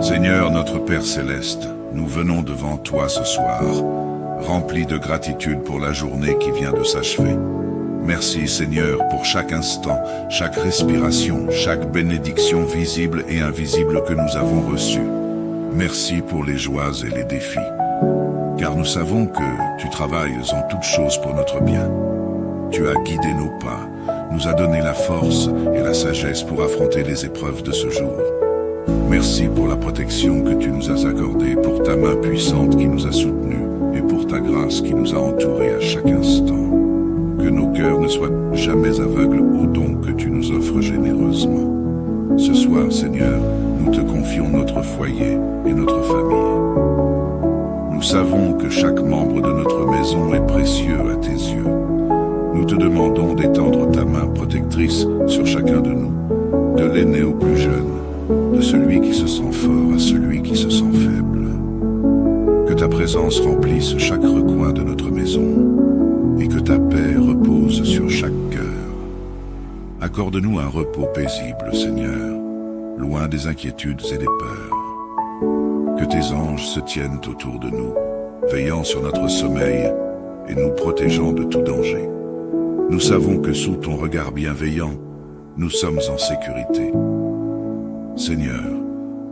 Seigneur notre Père Céleste, nous venons devant toi ce soir, remplis de gratitude pour la journée qui vient de s'achever. Merci Seigneur pour chaque instant, chaque respiration, chaque bénédiction visible et invisible que nous avons reçue. Merci pour les joies et les défis, car nous savons que tu travailles en toutes choses pour notre bien. Tu as guidé nos pas, nous as donné la force et la sagesse pour affronter les épreuves de ce jour. Merci pour la protection que tu nous as accordée, pour ta main puissante qui nous a soutenus et pour ta grâce qui nous a entourés à chaque instant. Que nos cœurs ne soient jamais aveugles aux dons que tu nous offres généreusement. Ce soir, Seigneur, nous te confions notre foyer et notre famille. Nous savons que chaque membre de notre maison est précieux à tes yeux. Nous te demandons d'étendre ta main protectrice sur chacun de nous, de l'aîné au plus jeune, de celui qui se sent fort à celui qui se sent faible. Que ta présence remplisse chaque recoin de notre maison et que ta paix repose sur chaque cœur. Accorde-nous un repos paisible, Seigneur, loin des inquiétudes et des peurs. Que tes anges se tiennent autour de nous, veillant sur notre sommeil et nous protégeant de tout danger. Nous savons que sous ton regard bienveillant, nous sommes en sécurité. Seigneur,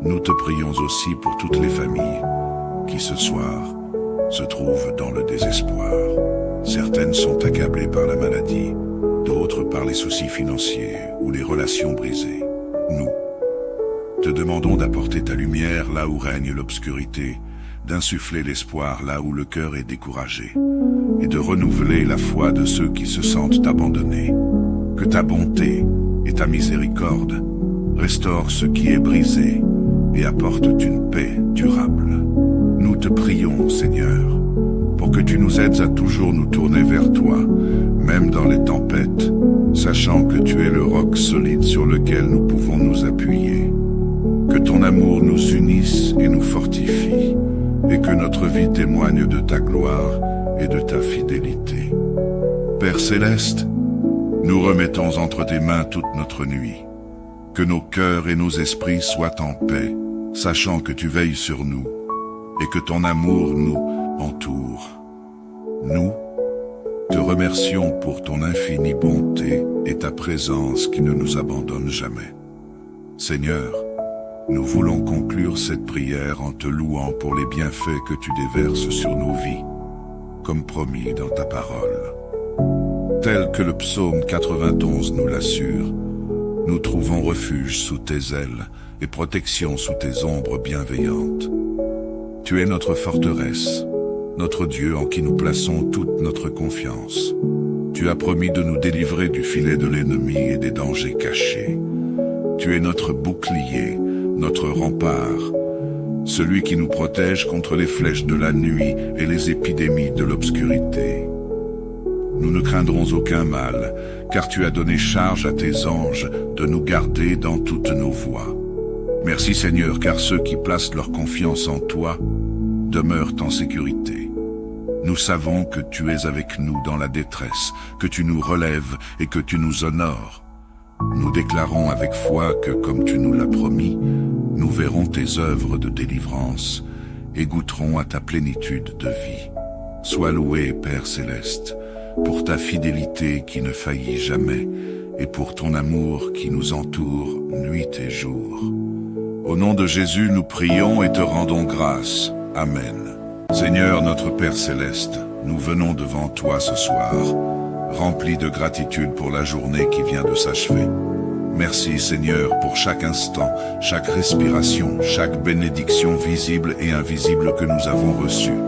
nous te prions aussi pour toutes les familles qui ce soir se trouvent dans le désespoir. Certaines sont accablées par la maladie, d'autres par les soucis financiers ou les relations brisées. Nous te demandons d'apporter ta lumière là où règne l'obscurité, d'insuffler l'espoir là où le cœur est découragé, et de renouveler la foi de ceux qui se sentent abandonnés. Que ta bonté et ta miséricorde restaurent ce qui est brisé et apportent une paix durable. Nous te prions, Seigneur, pour que tu nous aides à toujours nous tourner vers toi, même dans les tempêtes, sachant que tu es le roc solide sur lequel nous pouvons nous appuyer. Que ton amour nous unisse et nous fortifie, et que notre vie témoigne de ta gloire et de ta fidélité. Père Céleste, nous remettons entre tes mains toute notre nuit. Que nos cœurs et nos esprits soient en paix, sachant que tu veilles sur nous, et que ton amour nous entoure. Nous te remercions pour ton infinie bonté et ta présence qui ne nous abandonne jamais. Seigneur, nous voulons conclure cette prière en te louant pour les bienfaits que tu déverses sur nos vies, comme promis dans ta parole. Tel que le psaume 91 nous l'assure, nous trouvons refuge sous tes ailes et protection sous tes ombres bienveillantes. Tu es notre forteresse, notre Dieu en qui nous plaçons toute notre confiance. Tu as promis de nous délivrer du filet de l'ennemi et des dangers cachés. Tu es notre bouclier, notre rempart, celui qui nous protège contre les flèches de la nuit et les épidémies de l'obscurité. Nous ne craindrons aucun mal, car tu as donné charge à tes anges de nous garder dans toutes nos voies. Merci Seigneur, car ceux qui placent leur confiance en toi demeurent en sécurité. Nous savons que tu es avec nous dans la détresse, que tu nous relèves et que tu nous honores. Nous déclarons avec foi que, comme tu nous l'as promis, nous verrons tes œuvres de délivrance et goûterons à ta plénitude de vie. Sois loué, Père Céleste, pour ta fidélité qui ne faillit jamais et pour ton amour qui nous entoure nuit et jour. Au nom de Jésus, nous prions et te rendons grâce. Amen. Seigneur notre Père Céleste, nous venons devant toi ce soir, remplis de gratitude pour la journée qui vient de s'achever. Merci Seigneur pour chaque instant, chaque respiration, chaque bénédiction visible et invisible que nous avons reçue.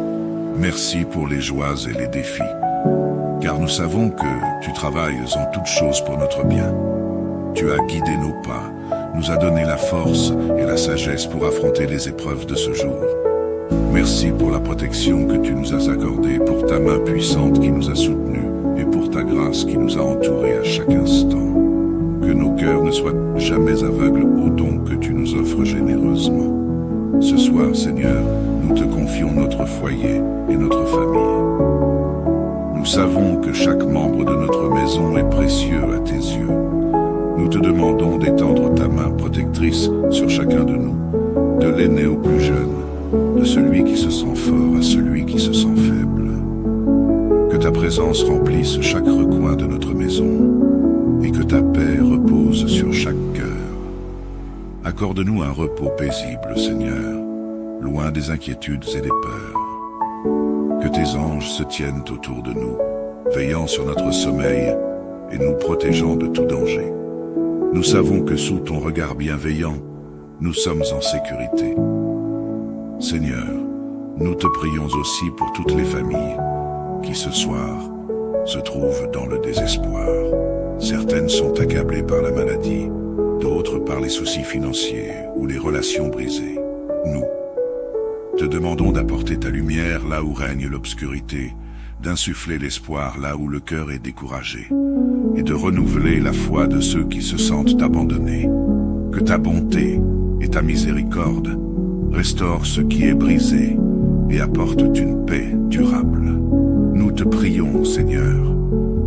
Merci pour les joies et les défis, car nous savons que tu travailles en toutes choses pour notre bien. Tu as guidé nos pas, nous as donné la force et la sagesse pour affronter les épreuves de ce jour. Merci pour la protection que tu nous as accordée, pour ta main puissante qui nous a soutenus et pour ta grâce qui nous a entourés à chaque instant. Que nos cœurs ne soient jamais aveugles aux dons que tu nous offres généreusement. Ce soir, Seigneur, nous te confions notre foyer et notre famille. Nous savons que chaque membre de notre maison est précieux à tes yeux. Nous te demandons d'étendre ta main protectrice sur chacun de nous, de l'aîné au plus jeune, de celui qui se sent fort à celui qui se sent faible. Que ta présence remplisse chaque recoin de notre maison, et que ta paix repose sur chaque cœur. Accorde-nous un repos paisible, Seigneur, loin des inquiétudes et des peurs. Que tes anges se tiennent autour de nous, veillant sur notre sommeil et nous protégeant de tout danger. Nous savons que sous ton regard bienveillant, nous sommes en sécurité. Seigneur, nous te prions aussi pour toutes les familles qui ce soir se trouvent dans le désespoir. Certaines sont accablées par la maladie, d'autres par les soucis financiers ou les relations brisées. Nous te demandons d'apporter ta lumière là où règne l'obscurité, d'insuffler l'espoir là où le cœur est découragé, et de renouveler la foi de ceux qui se sentent abandonnés. Que ta bonté et ta miséricorde restaurent ce qui est brisé et apportent une paix durable. Nous te prions, Seigneur,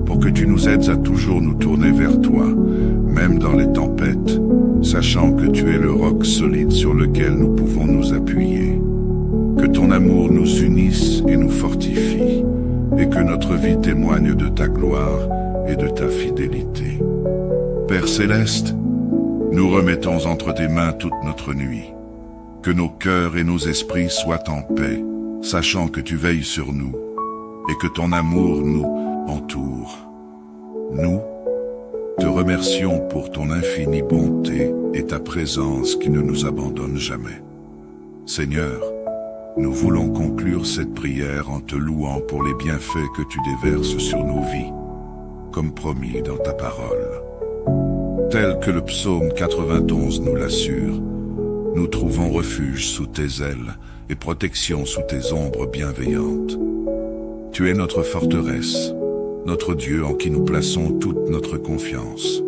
pour que tu nous aides à toujours nous tourner vers toi, même dans les tempêtes, sachant que tu es le roc solide sur lequel nous pouvons nous appuyer. Que ton amour nous unisse et nous fortifie, et que notre vie témoigne de ta gloire et de ta fidélité. Père céleste, nous remettons entre tes mains toute notre nuit. Que nos cœurs et nos esprits soient en paix, sachant que tu veilles sur nous, et que ton amour nous entoure. Nous te remercions pour ton infinie bonté et ta présence qui ne nous abandonne jamais. Seigneur, nous voulons conclure cette prière en te louant pour les bienfaits que tu déverses sur nos vies, comme promis dans ta parole. Tel que le psaume 91 nous l'assure, nous trouvons refuge sous tes ailes et protection sous tes ombres bienveillantes. Tu es notre forteresse, notre Dieu en qui nous plaçons toute notre confiance.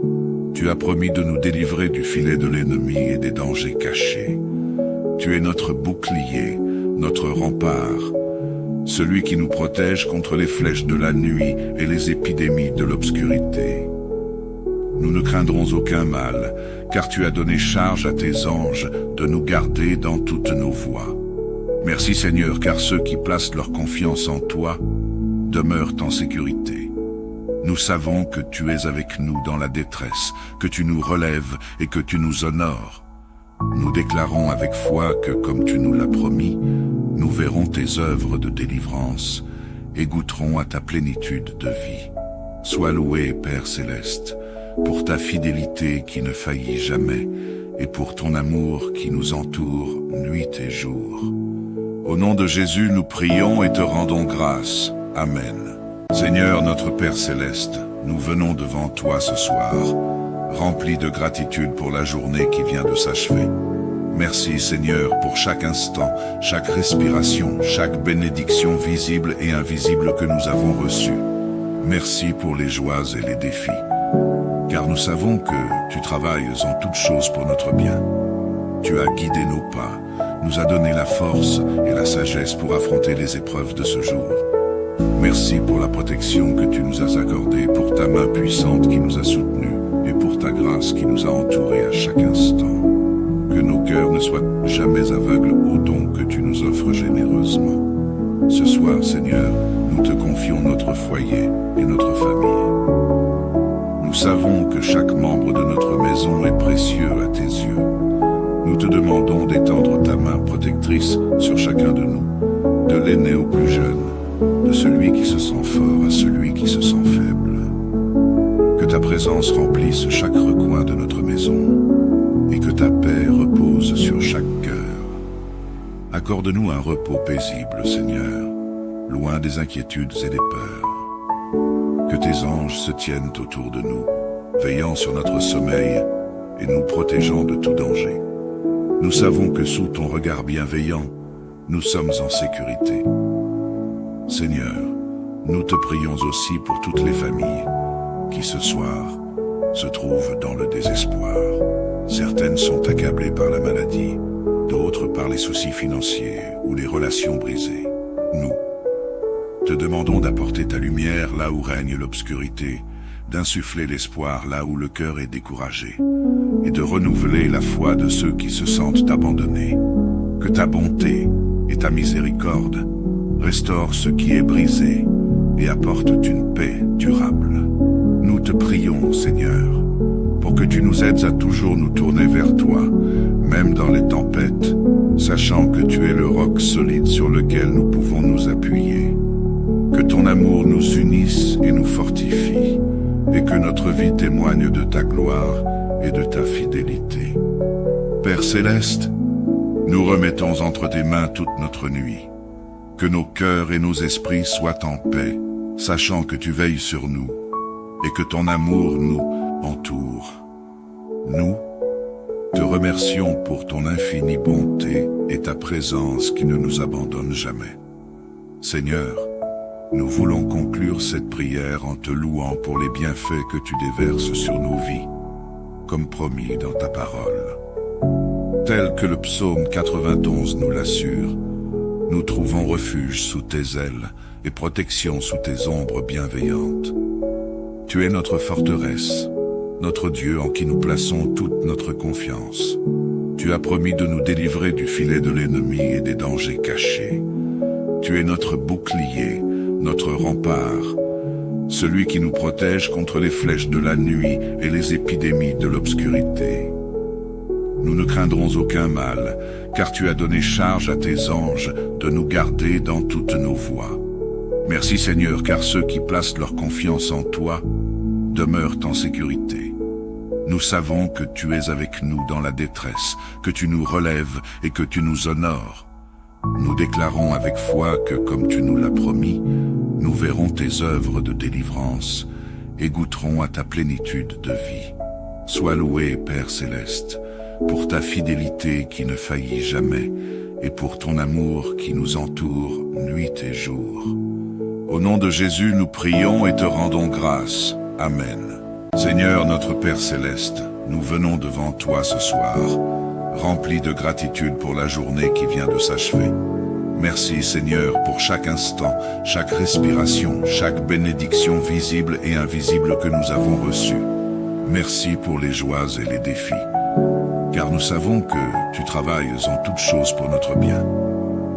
Tu as promis de nous délivrer du filet de l'ennemi et des dangers cachés. Tu es notre bouclier, notre rempart, celui qui nous protège contre les flèches de la nuit et les épidémies de l'obscurité. Nous ne craindrons aucun mal, car tu as donné charge à tes anges de nous garder dans toutes nos voies. Merci Seigneur, car ceux qui placent leur confiance en toi demeurent en sécurité. Nous savons que tu es avec nous dans la détresse, que tu nous relèves et que tu nous honores. Nous déclarons avec foi que, comme tu nous l'as promis, nous verrons tes œuvres de délivrance et goûterons à ta plénitude de vie. Sois loué, Père céleste, pour ta fidélité qui ne faillit jamais et pour ton amour qui nous entoure nuit et jour. Au nom de Jésus, nous prions et te rendons grâce. Amen. Seigneur notre Père céleste, nous venons devant toi ce soir, remplis de gratitude pour la journée qui vient de s'achever. Merci Seigneur pour chaque instant, chaque respiration, chaque bénédiction visible et invisible que nous avons reçue. Merci pour les joies et les défis, car nous savons que tu travailles en toutes choses pour notre bien. Tu as guidé nos pas, nous as donné la force et la sagesse pour affronter les épreuves de ce jour. Merci pour la protection que tu nous as accordée, pour ta main puissante qui nous a soutenus et pour ta grâce qui nous a entourés à chaque instant. Que nos cœurs ne soient jamais aveugles aux dons que tu nous offres généreusement. Ce soir, Seigneur, nous te confions notre foyer et notre famille. Nous savons que chaque membre de notre maison est précieux à tes yeux. Nous te demandons d'étendre ta main protectrice sur chacun de nous, de l'aîné au plus jeune, de celui qui se sent fort à celui qui se sent faible. Que ta présence remplisse chaque recoin de notre maison et que ta paix repose sur chaque cœur. Accorde-nous un repos paisible, Seigneur, loin des inquiétudes et des peurs. Que tes anges se tiennent autour de nous, veillant sur notre sommeil et nous protégeant de tout danger. Nous savons que sous ton regard bienveillant, nous sommes en sécurité. Seigneur, nous te prions aussi pour toutes les familles qui ce soir se trouvent dans le désespoir. Certaines sont accablées par la maladie, d'autres par les soucis financiers ou les relations brisées. Nous te demandons d'apporter ta lumière là où règne l'obscurité, d'insuffler l'espoir là où le cœur est découragé, et de renouveler la foi de ceux qui se sentent abandonnés. Que ta bonté et ta miséricorde restaurent ce qui est brisé et apportent une paix durable. Nous te prions, Seigneur, pour que tu nous aides à toujours nous tourner vers toi, même dans les tempêtes, sachant que tu es le roc solide sur lequel nous pouvons nous appuyer. Que ton amour nous unisse et nous fortifie, et que notre vie témoigne de ta gloire et de ta fidélité. Père céleste, nous remettons entre tes mains toute notre nuit. Que nos cœurs et nos esprits soient en paix, sachant que tu veilles sur nous, et que ton amour nous entoure. Nous te remercions pour ton infinie bonté et ta présence qui ne nous abandonne jamais. Seigneur, nous voulons conclure cette prière en te louant pour les bienfaits que tu déverses sur nos vies, comme promis dans ta parole. Tel que le psaume 91 nous l'assure, nous trouvons refuge sous tes ailes et protection sous tes ombres bienveillantes. Tu es notre forteresse, notre Dieu en qui nous plaçons toute notre confiance. Tu as promis de nous délivrer du filet de l'ennemi et des dangers cachés. Tu es notre bouclier, notre rempart, celui qui nous protège contre les flèches de la nuit et les épidémies de l'obscurité. Nous ne craindrons aucun mal, car tu as donné charge à tes anges de nous garder dans toutes nos voies. Merci Seigneur, car ceux qui placent leur confiance en toi demeurent en sécurité. Nous savons que tu es avec nous dans la détresse, que tu nous relèves et que tu nous honores. Nous déclarons avec foi que, comme tu nous l'as promis, nous verrons tes œuvres de délivrance et goûterons à ta plénitude de vie. Sois loué, Père céleste, pour ta fidélité qui ne faillit jamais et pour ton amour qui nous entoure nuit et jour. Au nom de Jésus, nous prions et te rendons grâce. Amen. Seigneur notre Père céleste, nous venons devant toi ce soir, remplis de gratitude pour la journée qui vient de s'achever. Merci Seigneur pour chaque instant, chaque respiration, chaque bénédiction visible et invisible que nous avons reçue. Merci pour les joies et les défis, car nous savons que tu travailles en toutes choses pour notre bien.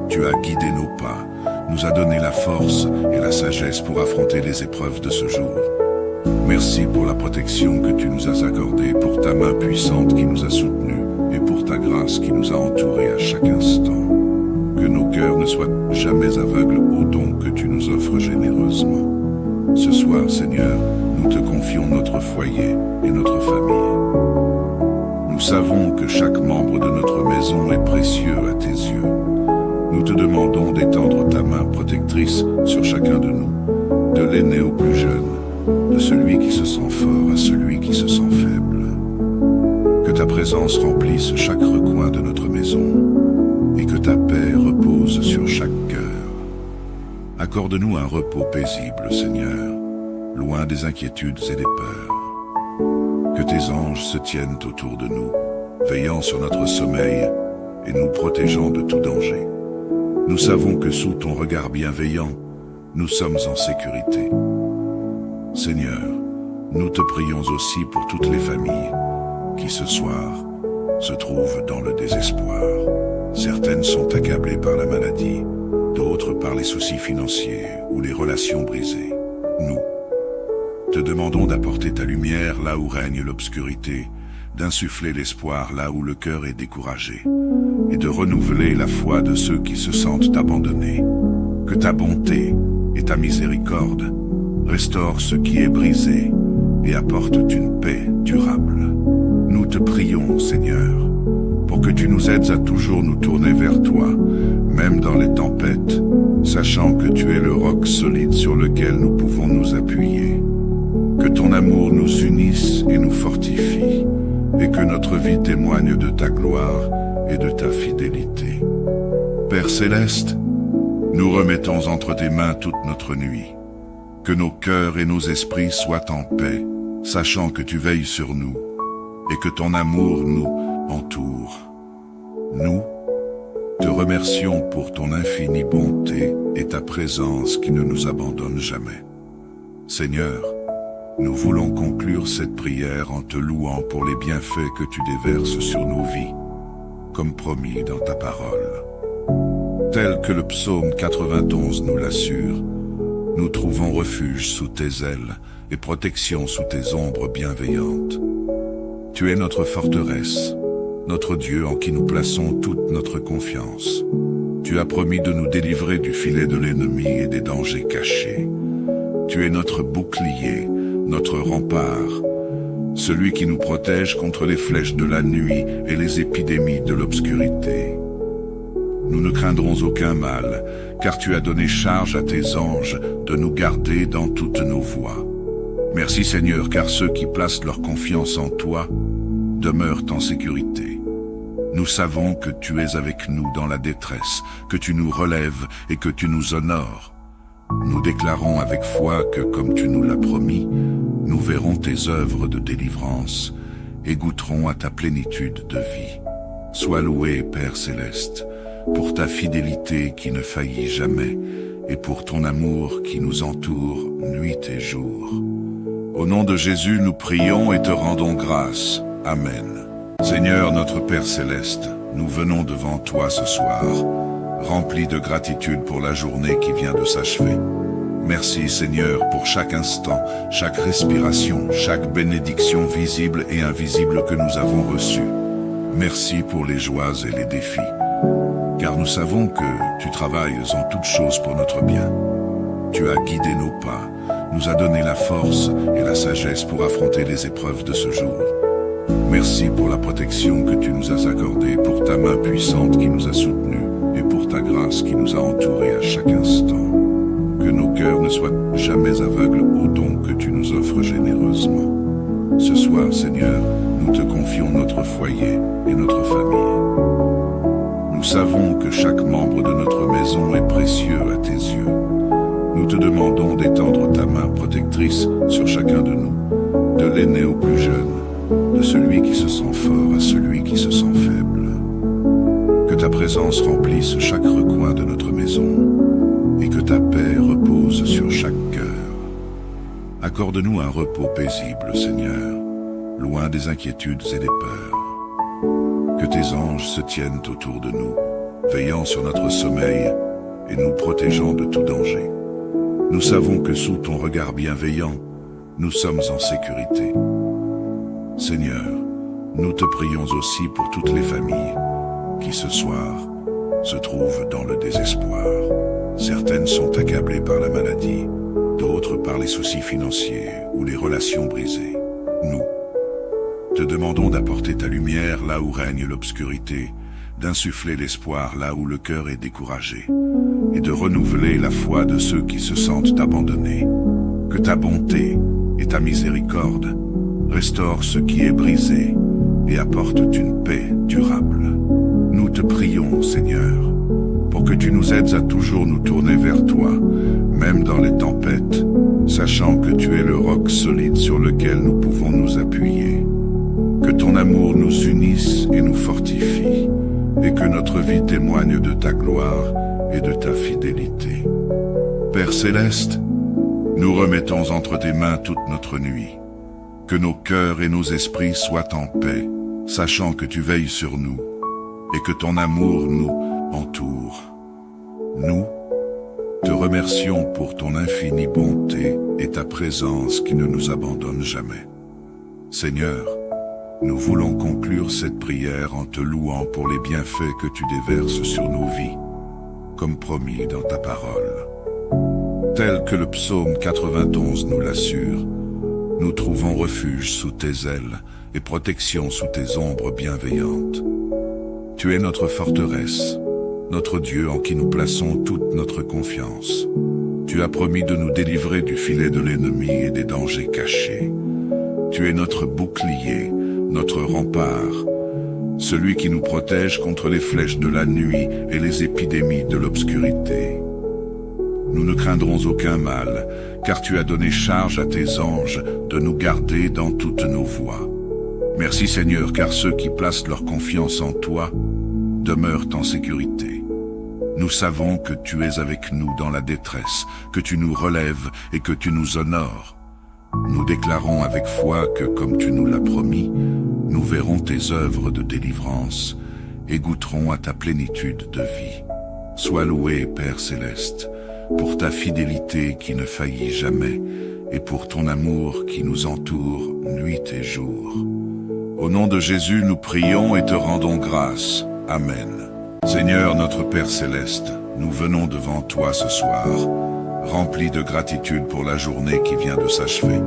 Tu as guidé nos pas, nous as donné la force et la sagesse pour affronter les épreuves de ce jour. Merci pour la protection que tu nous as accordée, pour ta main puissante qui nous a soutenus et pour ta grâce qui nous a entourés à chaque instant. Que nos cœurs ne soient jamais aveugles aux dons que tu nous offres généreusement. Ce soir, Seigneur, nous te confions notre foyer et notre famille. Nous savons que chaque membre de notre maison est précieux à tes yeux. Nous te demandons d'étendre ta main protectrice sur chacun de nous, de l'aîné au plus jeune, de celui qui se sent fort à celui qui se sent faible. Que ta présence remplisse chaque recoin de notre maison et que ta paix repose sur chaque cœur. Accorde-nous un repos paisible, Seigneur, loin des inquiétudes et des peurs. Que tes anges se tiennent autour de nous, veillant sur notre sommeil et nous protégeant de tout danger. Nous savons que sous ton regard bienveillant, nous sommes en sécurité. Seigneur, nous te prions aussi pour toutes les familles qui ce soir se trouvent dans le désespoir. Certaines sont accablées par la maladie, d'autres par les soucis financiers ou les relations brisées. Nous te demandons d'apporter ta lumière là où règne l'obscurité, d'insuffler l'espoir là où le cœur est découragé, et de renouveler la foi de ceux qui se sentent abandonnés. Que ta bonté et ta miséricorde restaurent ce qui est brisé et apportent une paix durable. Nous te prions, Seigneur, pour que tu nous aides à toujours nous tourner vers toi, même dans les tempêtes, sachant que tu es le roc solide sur lequel nous pouvons nous appuyer. Que ton amour nous unisse et nous fortifie, et que notre vie témoigne de ta gloire et de ta fidélité. Père céleste, nous remettons entre tes mains toute notre nuit. Que nos cœurs et nos esprits soient en paix, sachant que tu veilles sur nous, et que ton amour nous entoure. Nous te remercions pour ton infinie bonté et ta présence qui ne nous abandonne jamais. Seigneur, Nous voulons conclure cette prière en te louant pour les bienfaits que tu déverses sur nos vies, comme promis dans ta parole. Tel que le psaume 91 nous l'assure, nous trouvons refuge sous tes ailes et protection sous tes ombres bienveillantes. Tu es notre forteresse, notre Dieu en qui nous plaçons toute notre confiance. Tu as promis de nous délivrer du filet de l'ennemi et des dangers cachés. Tu es notre bouclier, notre rempart, celui qui nous protège contre les flèches de la nuit et les épidémies de l'obscurité. Nous ne craindrons aucun mal, car tu as donné charge à tes anges de nous garder dans toutes nos voies. Merci Seigneur, car ceux qui placent leur confiance en toi demeurent en sécurité. Nous savons que tu es avec nous dans la détresse, que tu nous relèves et que tu nous honores. Nous déclarons avec foi que, comme tu nous l'as promis, nous verrons tes œuvres de délivrance et goûterons à ta plénitude de vie. Sois loué, Père Céleste, pour ta fidélité qui ne faillit jamais et pour ton amour qui nous entoure nuit et jour. Au nom de Jésus, nous prions et te rendons grâce. Amen. Seigneur notre Père Céleste, nous venons devant toi ce soir, remplis de gratitude pour la journée qui vient de s'achever. Merci Seigneur pour chaque instant, chaque respiration, chaque bénédiction visible et invisible que nous avons reçue. Merci pour les joies et les défis, car nous savons que tu travailles en toutes choses pour notre bien. Tu as guidé nos pas, nous as donné la force et la sagesse pour affronter les épreuves de ce jour. Merci pour la protection que tu nous as accordée, pour ta main puissante qui nous a soutenus et pour ta grâce qui nous a entourés à chaque instant. Que nos cœurs ne soient jamais aveugles aux dons que tu nous offres généreusement. Ce soir, Seigneur, nous te confions notre foyer et notre famille. Nous savons que chaque membre de notre maison est précieux à tes yeux. Nous te demandons d'étendre ta main protectrice sur chacun de nous, de l'aîné au plus jeune, de celui qui se sent fort à celui qui se sent faible. Que ta présence remplisse chaque recoin de notre maison et que ta paix repose sur chaque cœur. Accorde-nous un repos paisible, Seigneur, loin des inquiétudes et des peurs. Que tes anges se tiennent autour de nous, veillant sur notre sommeil et nous protégeant de tout danger. Nous savons que sous ton regard bienveillant, nous sommes en sécurité. Seigneur, nous te prions aussi pour toutes les familles qui ce soir se trouvent dans le désespoir. Certaines sont accablées par la maladie, d'autres par les soucis financiers ou les relations brisées. Nous te demandons d'apporter ta lumière là où règne l'obscurité, d'insuffler l'espoir là où le cœur est découragé, et de renouveler la foi de ceux qui se sentent abandonnés. Que ta bonté et ta miséricorde restaurent ce qui est brisé et apportent une paix durable. Nous te prions, Seigneur, pour que tu nous aides à toujours nous tourner vers toi, même dans les tempêtes, sachant que tu es le roc solide sur lequel nous pouvons nous appuyer. Que ton amour nous unisse et nous fortifie, et que notre vie témoigne de ta gloire et de ta fidélité. Père Céleste, nous remettons entre tes mains toute notre nuit. Que nos cœurs et nos esprits soient en paix, sachant que tu veilles sur nous, et que ton amour nous entoure. Nous te remercions pour ton infinie bonté et ta présence qui ne nous abandonne jamais. Seigneur, nous voulons conclure cette prière en te louant pour les bienfaits que tu déverses sur nos vies, comme promis dans ta parole. Tel que le psaume 91 nous l'assure, nous trouvons refuge sous tes ailes et protection sous tes ombres bienveillantes. Tu es notre forteresse, notre Dieu en qui nous plaçons toute notre confiance. Tu as promis de nous délivrer du filet de l'ennemi et des dangers cachés. Tu es notre bouclier, notre rempart, celui qui nous protège contre les flèches de la nuit et les épidémies de l'obscurité. Nous ne craindrons aucun mal, car tu as donné charge à tes anges de nous garder dans toutes nos voies. Merci Seigneur, car ceux qui placent leur confiance en toi demeurent en sécurité. Nous savons que tu es avec nous dans la détresse, que tu nous relèves et que tu nous honores. Nous déclarons avec foi que, comme tu nous l'as promis, nous verrons tes œuvres de délivrance et goûterons à ta plénitude de vie. Sois loué, Père céleste, pour ta fidélité qui ne faillit jamais et pour ton amour qui nous entoure nuit et jour. Au nom de Jésus, nous prions et te rendons grâce. Amen. Seigneur notre Père céleste, nous venons devant toi ce soir, remplis de gratitude pour la journée qui vient de s'achever.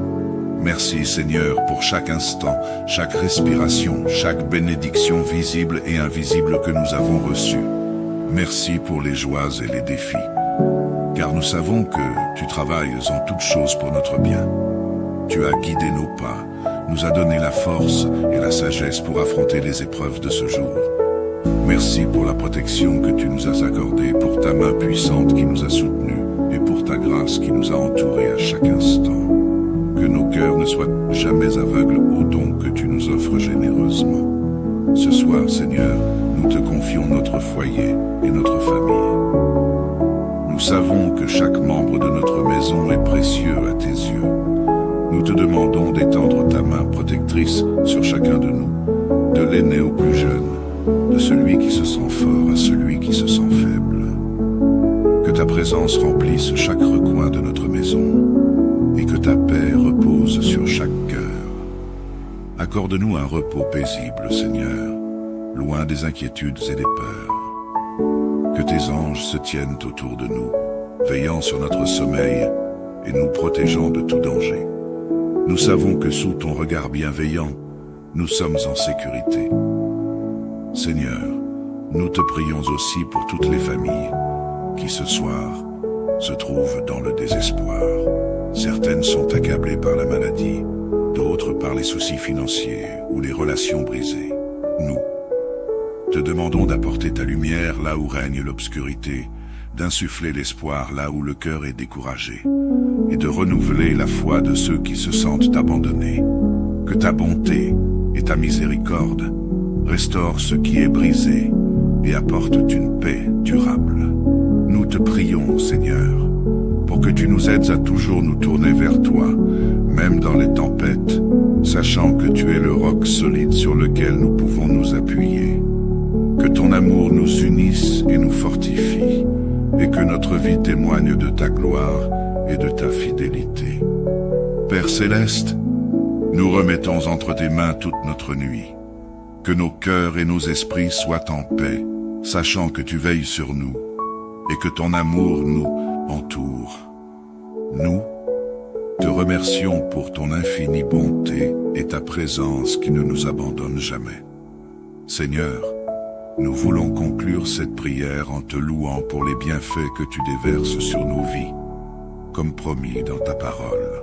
Merci Seigneur pour chaque instant, chaque respiration, chaque bénédiction visible et invisible que nous avons reçue. Merci pour les joies et les défis, car nous savons que tu travailles en toutes choses pour notre bien. Tu as guidé nos pas, nous as donné la force et la sagesse pour affronter les épreuves de ce jour. Merci pour la protection que tu nous as accordée, pour ta main puissante qui nous a soutenus et pour ta grâce qui nous a entourés à chaque instant. Que nos cœurs ne soient jamais aveugles aux dons que tu nous offres généreusement. Ce soir, Seigneur, nous te confions notre foyer et notre famille. Nous savons que chaque membre de notre maison est précieux à tes yeux. Nous te demandons d'étendre ta main protectrice sur chacun de nous, de l'aîné au plus jeune, de celui qui se sent fort à celui qui se sent faible. Que ta présence remplisse chaque recoin de notre maison et que ta paix repose sur chaque cœur. Accorde-nous un repos paisible, Seigneur, loin des inquiétudes et des peurs. Que tes anges se tiennent autour de nous, veillant sur notre sommeil et nous protégeant de tout danger. Nous savons que sous ton regard bienveillant, nous sommes en sécurité. Seigneur, nous te prions aussi pour toutes les familles qui ce soir se trouvent dans le désespoir. Certaines sont accablées par la maladie, d'autres par les soucis financiers ou les relations brisées. Nous te demandons d'apporter ta lumière là où règne l'obscurité, d'insuffler l'espoir là où le cœur est découragé, et de renouveler la foi de ceux qui se sentent abandonnés. Que ta bonté et ta miséricorde restaurent ce qui est brisé et apportent une paix durable. Nous te prions, Seigneur, pour que tu nous aides à toujours nous tourner vers toi, même dans les tempêtes, sachant que tu es le roc solide sur lequel nous pouvons nous appuyer. Que ton amour nous unisse et nous fortifie, et que notre vie témoigne de ta gloire et de ta fidélité. Père céleste, nous remettons entre tes mains toute notre nuit. Que nos cœurs et nos esprits soient en paix, sachant que tu veilles sur nous, et que ton amour nous entoure. Nous te remercions pour ton infinie bonté et ta présence qui ne nous abandonne jamais. Seigneur, nous voulons conclure cette prière en te louant pour les bienfaits que tu déverses sur nos vies, comme promis dans ta parole.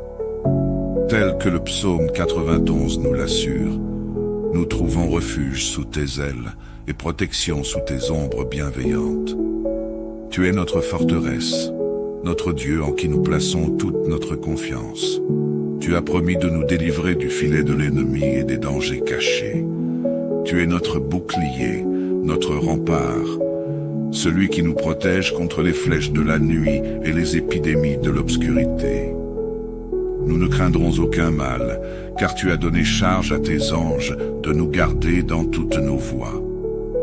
Tel que le psaume 91 nous l'assure, nous trouvons refuge sous tes ailes et protection sous tes ombres bienveillantes. Tu es notre forteresse, notre Dieu en qui nous plaçons toute notre confiance. Tu as promis de nous délivrer du filet de l'ennemi et des dangers cachés. Tu es notre bouclier, notre rempart, celui qui nous protège contre les flèches de la nuit et les épidémies de l'obscurité. Nous ne craindrons aucun mal, car tu as donné charge à tes anges de nous garder dans toutes nos voies.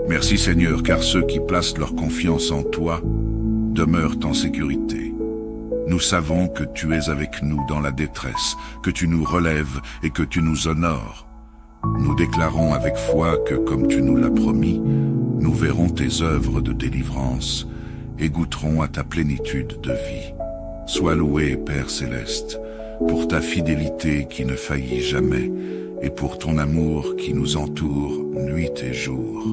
Merci Seigneur, car ceux qui placent leur confiance en toi demeurent en sécurité. Nous savons que tu es avec nous dans la détresse, que tu nous relèves et que tu nous honores. Nous déclarons avec foi que, comme tu nous l'as promis, nous verrons tes œuvres de délivrance et goûterons à ta plénitude de vie. Sois loué, Père céleste, pour ta fidélité qui ne faillit jamais et pour ton amour qui nous entoure nuit et jour.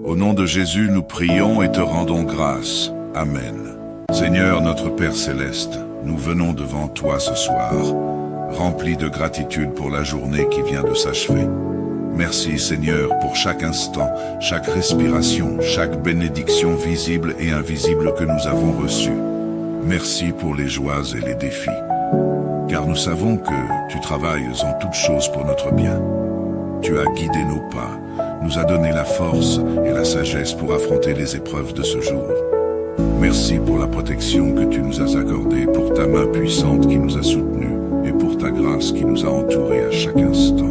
Au nom de Jésus, nous prions et te rendons grâce. Amen. Seigneur notre Père céleste, nous venons devant toi ce soir, remplis de gratitude pour la journée qui vient de s'achever. Merci Seigneur pour chaque instant, chaque respiration, chaque bénédiction visible et invisible que nous avons reçue. Merci pour les joies et les défis, car nous savons que tu travailles en toutes choses pour notre bien. Tu as guidé nos pas, nous as donné la force et la sagesse pour affronter les épreuves de ce jour. Merci pour la protection que tu nous as accordée, pour ta main puissante qui nous a soutenus et pour pour ta grâce qui nous a entourés à chaque instant.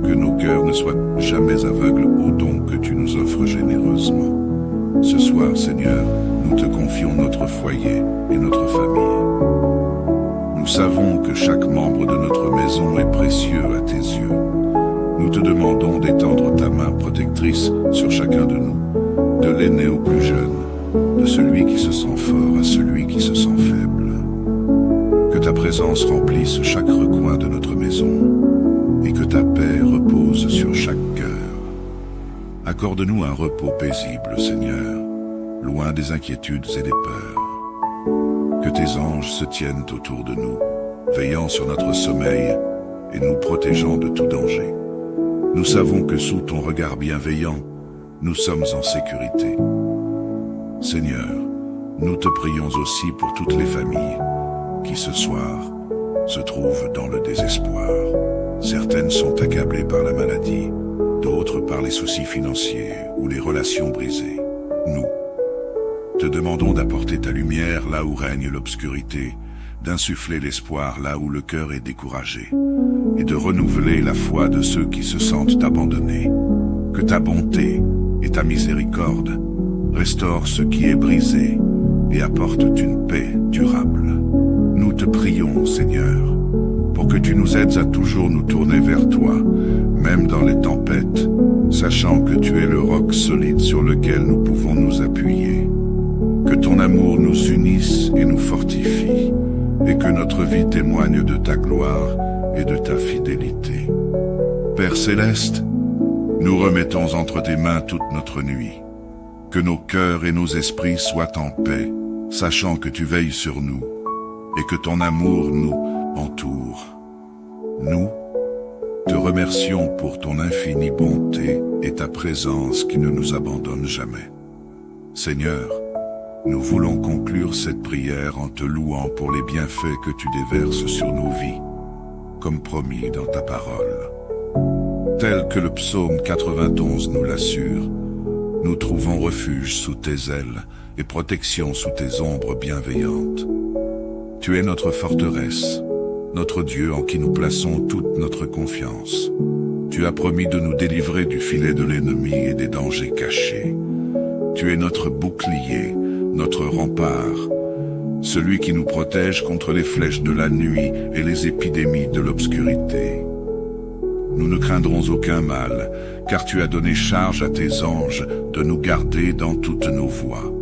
Que nos cœurs ne soient jamais aveugles aux dons que tu nous offres généreusement. Ce soir, Seigneur, nous te confions notre foyer et notre famille. Nous savons que chaque membre de notre maison est précieux à tes yeux. Nous te demandons d'étendre ta main protectrice sur chacun de nous, de l'aîné au plus jeune, de celui qui se sent fort à celui qui se sent faible. Que ta présence remplisse chaque recoin de notre maison et que ta paix repose sur chaque cœur. Accorde-nous un repos paisible, Seigneur, loin des inquiétudes et des peurs. Que tes anges se tiennent autour de nous, veillant sur notre sommeil et nous protégeant de tout danger. Nous savons que sous ton regard bienveillant, nous sommes en sécurité. Seigneur, nous te prions aussi pour toutes les familles qui ce soir se trouvent dans le désespoir. Certaines sont accablées par la maladie, d'autres par les soucis financiers ou les relations brisées. Nous te demandons d'apporter ta lumière là où règne l'obscurité, d'insuffler l'espoir là où le cœur est découragé, et de renouveler la foi de ceux qui se sentent abandonnés. Que ta bonté et ta miséricorde restaurent ce qui est brisé et apportent une paix durable. Nous te prions, Seigneur, pour que tu nous aides à toujours nous tourner vers toi, même dans les tempêtes, sachant que tu es le roc solide sur lequel nous pouvons nous appuyer. Que ton amour nous unisse et nous fortifie, et que notre vie témoigne de ta gloire et de ta fidélité. Père céleste, nous remettons entre tes mains toute notre nuit. Que nos cœurs et nos esprits soient en paix, sachant que tu veilles sur nous, et que ton amour nous entoure. Nous te remercions pour ton infinie bonté et ta présence qui ne nous abandonne jamais. Seigneur, nous voulons conclure cette prière en te louant pour les bienfaits que tu déverses sur nos vies, comme promis dans ta parole. Tel que le psaume 91 nous l'assure, nous trouvons refuge sous tes ailes et protection sous tes ombres bienveillantes. Tu es notre forteresse, notre Dieu en qui nous plaçons toute notre confiance. Tu as promis de nous délivrer du filet de l'ennemi et des dangers cachés. Tu es notre bouclier, notre rempart, celui qui nous protège contre les flèches de la nuit et les épidémies de l'obscurité. Nous ne craindrons aucun mal, car tu as donné charge à tes anges de nous garder dans toutes nos voies.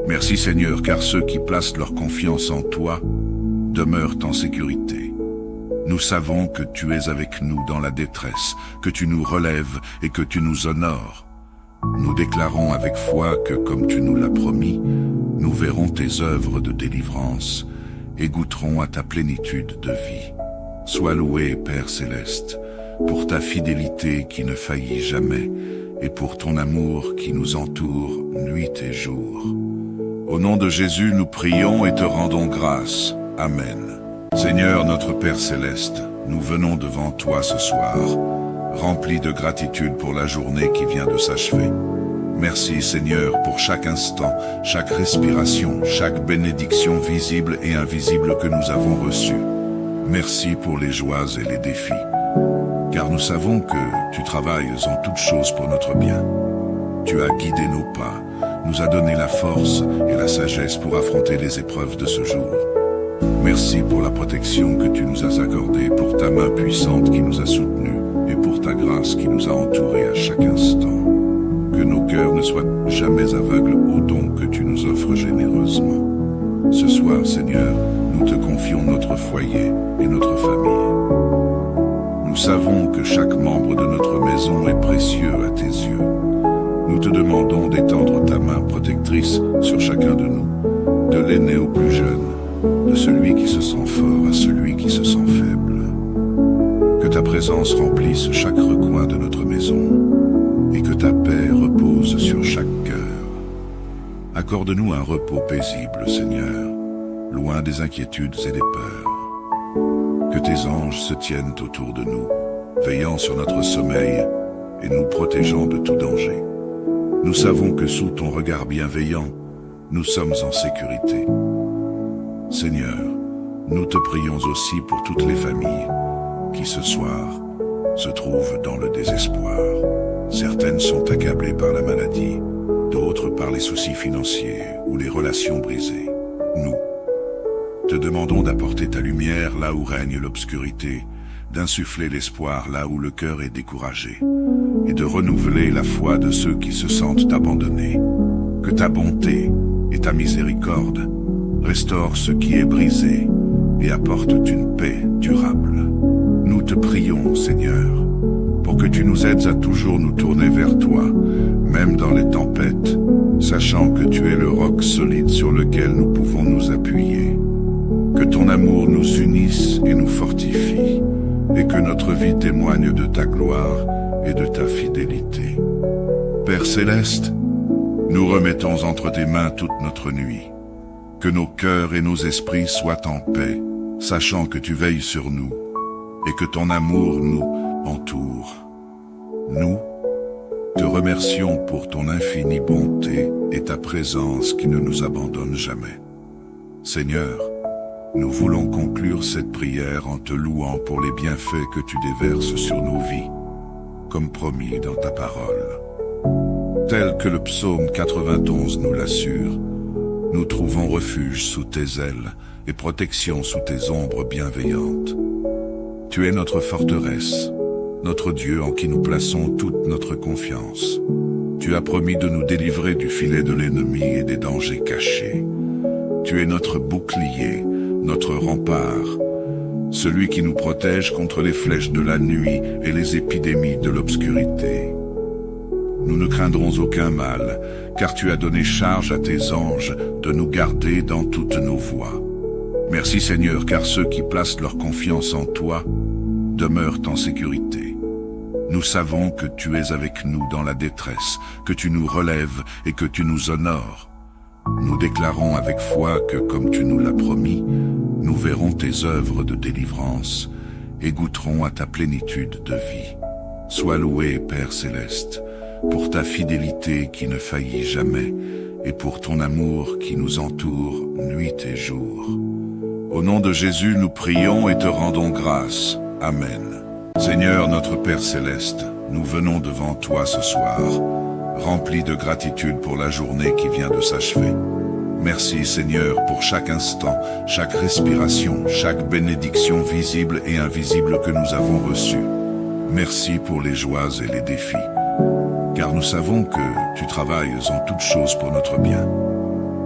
Merci Seigneur, car ceux qui placent leur confiance en toi demeurent en sécurité. Nous savons que tu es avec nous dans la détresse, que tu nous relèves et que tu nous honores. Nous déclarons avec foi que, comme tu nous l'as promis, nous verrons tes œuvres de délivrance et goûterons à ta plénitude de vie. Sois loué, Père céleste, pour ta fidélité qui ne faillit jamais et pour ton amour qui nous entoure nuit et jour. Au nom de Jésus, nous prions et te rendons grâce. Amen. Seigneur notre Père céleste, nous venons devant toi ce soir, remplis de gratitude pour la journée qui vient de s'achever. Merci Seigneur pour chaque instant, chaque respiration, chaque bénédiction visible et invisible que nous avons reçue. Merci pour les joies et les défis, car nous savons que tu travailles en toutes choses pour notre bien. Tu as guidé nos pas, nous as donné la force et la sagesse pour affronter les épreuves de ce jour. Merci pour la protection que tu nous as accordée, pour ta main puissante qui nous a soutenus et pour ta grâce qui nous a entourés à chaque instant. Que nos cœurs ne soient jamais aveugles aux dons que tu nous offres généreusement. Ce soir, Seigneur, nous te confions notre foyer et notre famille. Nous savons que chaque membre de notre maison est précieux à tes yeux. Nous te demandons d'étendre ta main protectrice sur chacun de nous, de l'aîné au plus jeune, de celui qui se sent fort à celui qui se sent faible. Que ta présence remplisse chaque recoin de notre maison et que ta paix repose sur chaque cœur. Accorde-nous un repos paisible, Seigneur, loin des inquiétudes et des peurs. Que tes anges se tiennent autour de nous, veillant sur notre sommeil et nous protégeant de tout danger. Nous savons que sous ton regard bienveillant, nous sommes en sécurité. Seigneur, nous te prions aussi pour toutes les familles qui ce soir se trouvent dans le désespoir. Certaines sont accablées par la maladie, d'autres par les soucis financiers ou les relations brisées. Nous te demandons d'apporter ta lumière là où règne l'obscurité, d'insuffler l'espoir là où le cœur est découragé, et de renouveler la foi de ceux qui se sentent abandonnés. Que ta bonté et ta miséricorde restaurent ce qui est brisé et apportent une paix durable. Nous te prions, Seigneur, pour que tu nous aides à toujours nous tourner vers toi, même dans les tempêtes, sachant que tu es le roc solide sur lequel nous pouvons nous appuyer. Que ton amour nous unisse et nous fortifie, et que notre vie témoigne de ta gloire et de ta fidélité. Père céleste, nous remettons entre tes mains toute notre nuit. Que nos cœurs et nos esprits soient en paix, sachant que tu veilles sur nous, et que ton amour nous entoure. Nous te remercions pour ton infinie bonté et ta présence qui ne nous abandonne jamais. Seigneur, nous voulons conclure cette prière en te louant pour les bienfaits que tu déverses sur nos vies, comme promis dans ta parole. Tel que le psaume 91 nous l'assure, nous trouvons refuge sous tes ailes et protection sous tes ombres bienveillantes. Tu es notre forteresse, notre Dieu en qui nous plaçons toute notre confiance. Tu as promis de nous délivrer du filet de l'ennemi et des dangers cachés. Tu es notre bouclier, notre rempart, celui qui nous protège contre les flèches de la nuit et les épidémies de l'obscurité. Nous ne craindrons aucun mal, car tu as donné charge à tes anges de nous garder dans toutes nos voies. Merci Seigneur, car ceux qui placent leur confiance en toi demeurent en sécurité. Nous savons que tu es avec nous dans la détresse, que tu nous relèves et que tu nous honores. Nous déclarons avec foi que, comme tu nous l'as promis, nous verrons tes œuvres de délivrance et goûterons à ta plénitude de vie. Sois loué, Père céleste, pour ta fidélité qui ne faillit jamais et pour ton amour qui nous entoure nuit et jour. Au nom de Jésus, nous prions et te rendons grâce. Amen. Seigneur notre Père céleste, nous venons devant toi ce soir, remplis de gratitude pour la journée qui vient de s'achever. Merci Seigneur pour chaque instant, chaque respiration, chaque bénédiction visible et invisible que nous avons reçue. Merci pour les joies et les défis, car nous savons que tu travailles en toutes choses pour notre bien.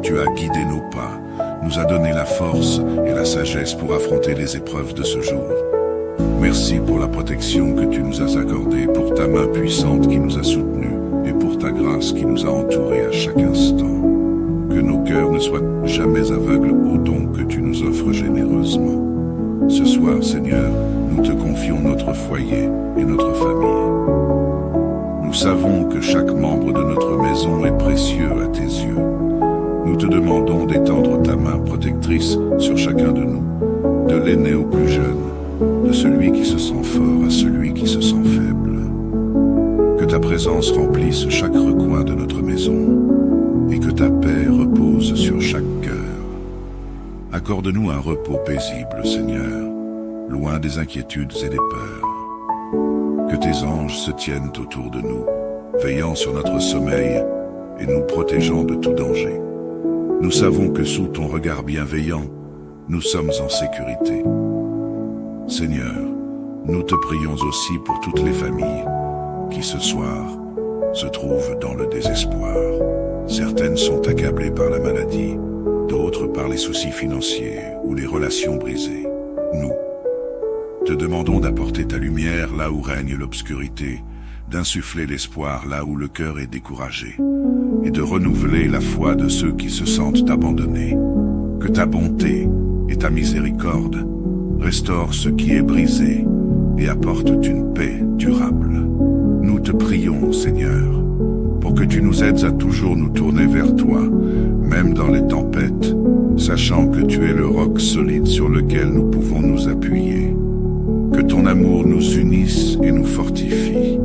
Tu as guidé nos pas, nous as donné la force et la sagesse pour affronter les épreuves de ce jour. Merci pour la protection que tu nous as accordée, pour ta main puissante qui nous a soutenus et pour ta grâce qui nous a entourés à chaque instant. Que nos cœurs ne soient jamais aveugles aux dons que tu nous offres généreusement. Ce soir, Seigneur, nous te confions notre foyer et notre famille. Nous savons que chaque membre de notre maison est précieux à tes yeux. Nous te demandons d'étendre ta main protectrice sur chacun de nous, de l'aîné au plus jeune, de celui qui se sent fort à celui qui se sent faible. Que ta présence remplisse chaque recoin de notre maison et que ta paix repose sur chaque cœur. Accorde-nous un repos paisible, Seigneur, loin des inquiétudes et des peurs. Que tes anges se tiennent autour de nous, veillant sur notre sommeil et nous protégeant de tout danger. Nous savons que sous ton regard bienveillant, nous sommes en sécurité. Seigneur, nous te prions aussi pour toutes les familles qui ce soir se trouvent dans le désespoir. Certaines sont accablées par la maladie, d'autres par les soucis financiers ou les relations brisées. Nous te demandons d'apporter ta lumière là où règne l'obscurité, d'insuffler l'espoir là où le cœur est découragé, et de renouveler la foi de ceux qui se sentent abandonnés. Que ta bonté et ta miséricorde restaurent ce qui est brisé et apportent une paix durable. Nous te prions, Seigneur, pour que tu nous aides à toujours nous tourner vers toi, même dans les tempêtes, sachant que tu es le roc solide sur lequel nous pouvons nous appuyer. Que ton amour nous unisse et nous fortifie,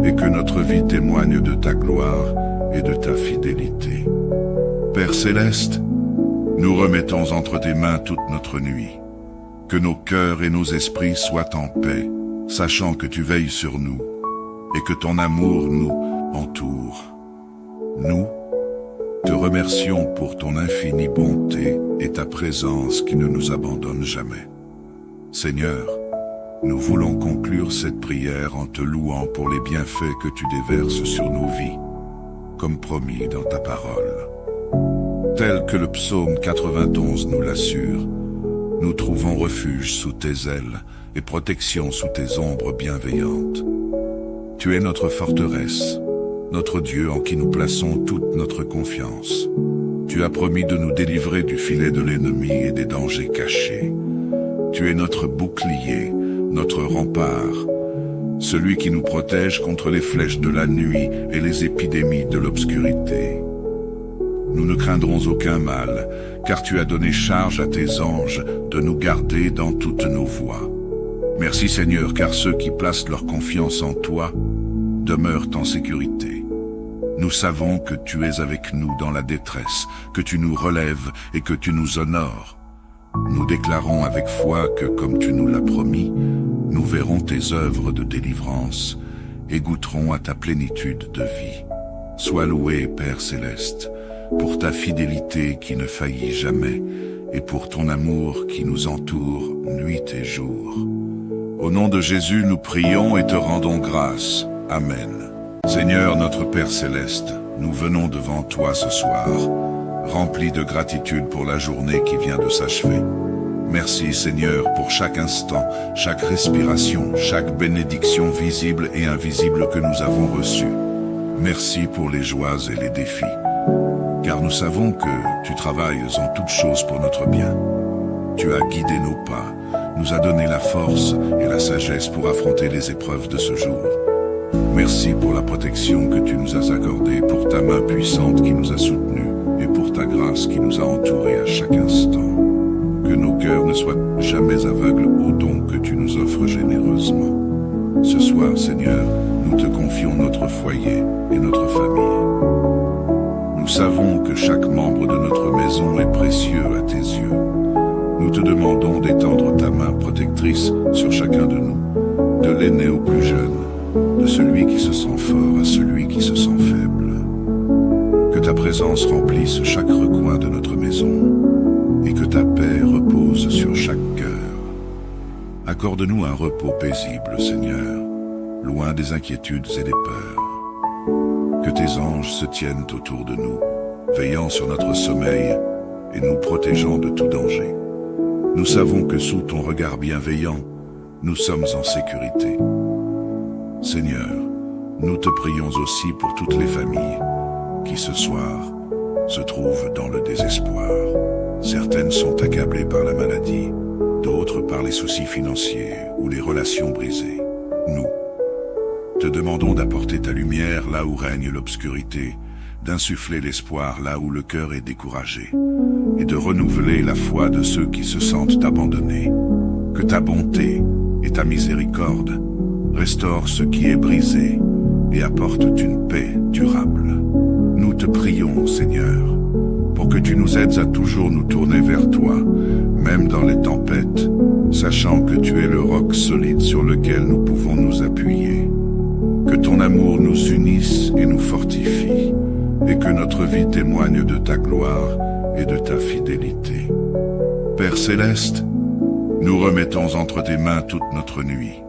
et que notre vie témoigne de ta gloire et de ta fidélité. Père céleste, nous remettons entre tes mains toute notre nuit. Que nos cœurs et nos esprits soient en paix, sachant que tu veilles sur nous, et que ton amour nous entoure. Nous te remercions pour ton infinie bonté et ta présence qui ne nous abandonne jamais. Seigneur, nous voulons conclure cette prière en te louant pour les bienfaits que tu déverses sur nos vies, comme promis dans ta parole. Tel que le psaume 91 nous l'assure, nous trouvons refuge sous tes ailes et protection sous tes ombres bienveillantes. Tu es notre forteresse, notre Dieu en qui nous plaçons toute notre confiance. Tu as promis de nous délivrer du filet de l'ennemi et des dangers cachés. Tu es notre bouclier, notre rempart, celui qui nous protège contre les flèches de la nuit et les épidémies de l'obscurité. Nous ne craindrons aucun mal, car tu as donné charge à tes anges de nous garder dans toutes nos voies. Merci Seigneur, car ceux qui placent leur confiance en toi demeurent en sécurité. Nous savons que tu es avec nous dans la détresse, que tu nous relèves et que tu nous honores. Nous déclarons avec foi que, comme tu nous l'as promis, nous verrons tes œuvres de délivrance et goûterons à ta plénitude de vie. Sois loué, Père Céleste, pour ta fidélité qui ne faillit jamais et pour ton amour qui nous entoure nuit et jour. Au nom de Jésus, nous prions et te rendons grâce. Amen. Seigneur notre Père Céleste, nous venons devant toi ce soir, remplis de gratitude pour la journée qui vient de s'achever. Merci Seigneur pour chaque instant, chaque respiration, chaque bénédiction visible et invisible que nous avons reçue. Merci pour les joies et les défis, car nous savons que tu travailles en toutes choses pour notre bien. Tu as guidé nos pas, nous as donné la force et la sagesse pour affronter les épreuves de ce jour. Merci pour la protection que tu nous as accordée, pour ta main puissante qui nous a soutenus et pour ta grâce qui nous a entourés à chaque instant. Que nos cœurs ne soient jamais aveugles aux dons que tu nous offres généreusement. Ce soir, Seigneur, nous te confions notre foyer et notre famille. Nous savons que chaque membre de notre maison est précieux à tes yeux. Nous te demandons d'étendre ta main protectrice sur chacun de nous, de l'aîné au plus jeune, de celui qui se sent fort à celui qui se sent faible. Que ta présence remplisse chaque recoin de notre maison et que ta paix repose sur chaque cœur. Accorde-nous un repos paisible, Seigneur, loin des inquiétudes et des peurs. Que tes anges se tiennent autour de nous, veillant sur notre sommeil et nous protégeant de tout danger. Nous savons que sous ton regard bienveillant, nous sommes en sécurité. Seigneur, nous te prions aussi pour toutes les familles qui ce soir se trouvent dans le désespoir. Certaines sont accablées par la maladie, d'autres par les soucis financiers ou les relations brisées. Nous te demandons d'apporter ta lumière là où règne l'obscurité, d'insuffler l'espoir là où le cœur est découragé, et de renouveler la foi de ceux qui se sentent abandonnés. Que ta bonté et ta miséricorde restaurent ce qui est brisé et apportent une paix durable. Nous te prions, Seigneur, pour que tu nous aides à toujours nous tourner vers toi, même dans les tempêtes, sachant que tu es le roc solide sur lequel nous pouvons nous appuyer. Que ton amour nous unisse et nous fortifie, et que notre vie témoigne de ta gloire et de ta fidélité. Père Céleste, nous remettons entre tes mains toute notre nuit.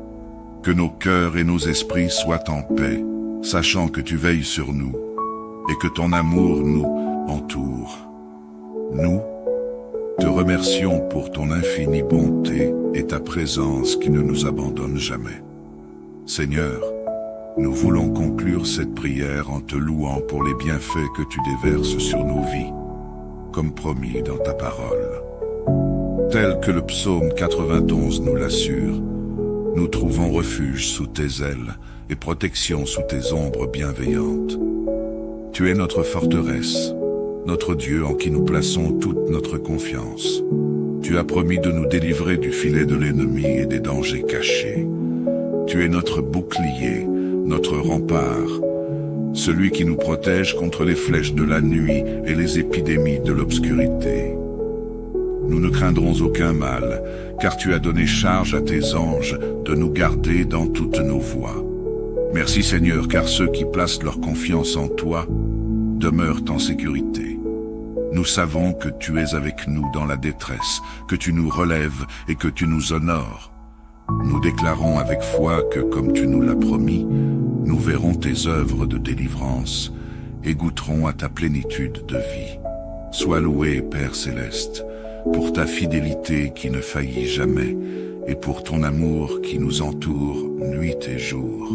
Que nos cœurs et nos esprits soient en paix, sachant que tu veilles sur nous, et que ton amour nous entoure. Nous te remercions pour ton infinie bonté et ta présence qui ne nous abandonne jamais. Seigneur, nous voulons conclure cette prière en te louant pour les bienfaits que tu déverses sur nos vies, comme promis dans ta parole. Tel que le psaume 91 nous l'assure, nous trouvons refuge sous tes ailes et protection sous tes ombres bienveillantes. Tu es notre forteresse, notre Dieu en qui nous plaçons toute notre confiance. Tu as promis de nous délivrer du filet de l'ennemi et des dangers cachés. Tu es notre bouclier, notre rempart, celui qui nous protège contre les flèches de la nuit et les épidémies de l'obscurité. Nous ne craindrons aucun mal, car tu as donné charge à tes anges de nous garder dans toutes nos voies. Merci Seigneur, car ceux qui placent leur confiance en toi demeurent en sécurité. Nous savons que tu es avec nous dans la détresse, que tu nous relèves et que tu nous honores. Nous déclarons avec foi que, comme tu nous l'as promis, nous verrons tes œuvres de délivrance et goûterons à ta plénitude de vie. Sois loué, Père Céleste, pour ta fidélité qui ne faillit jamais et pour ton amour qui nous entoure nuit et jour.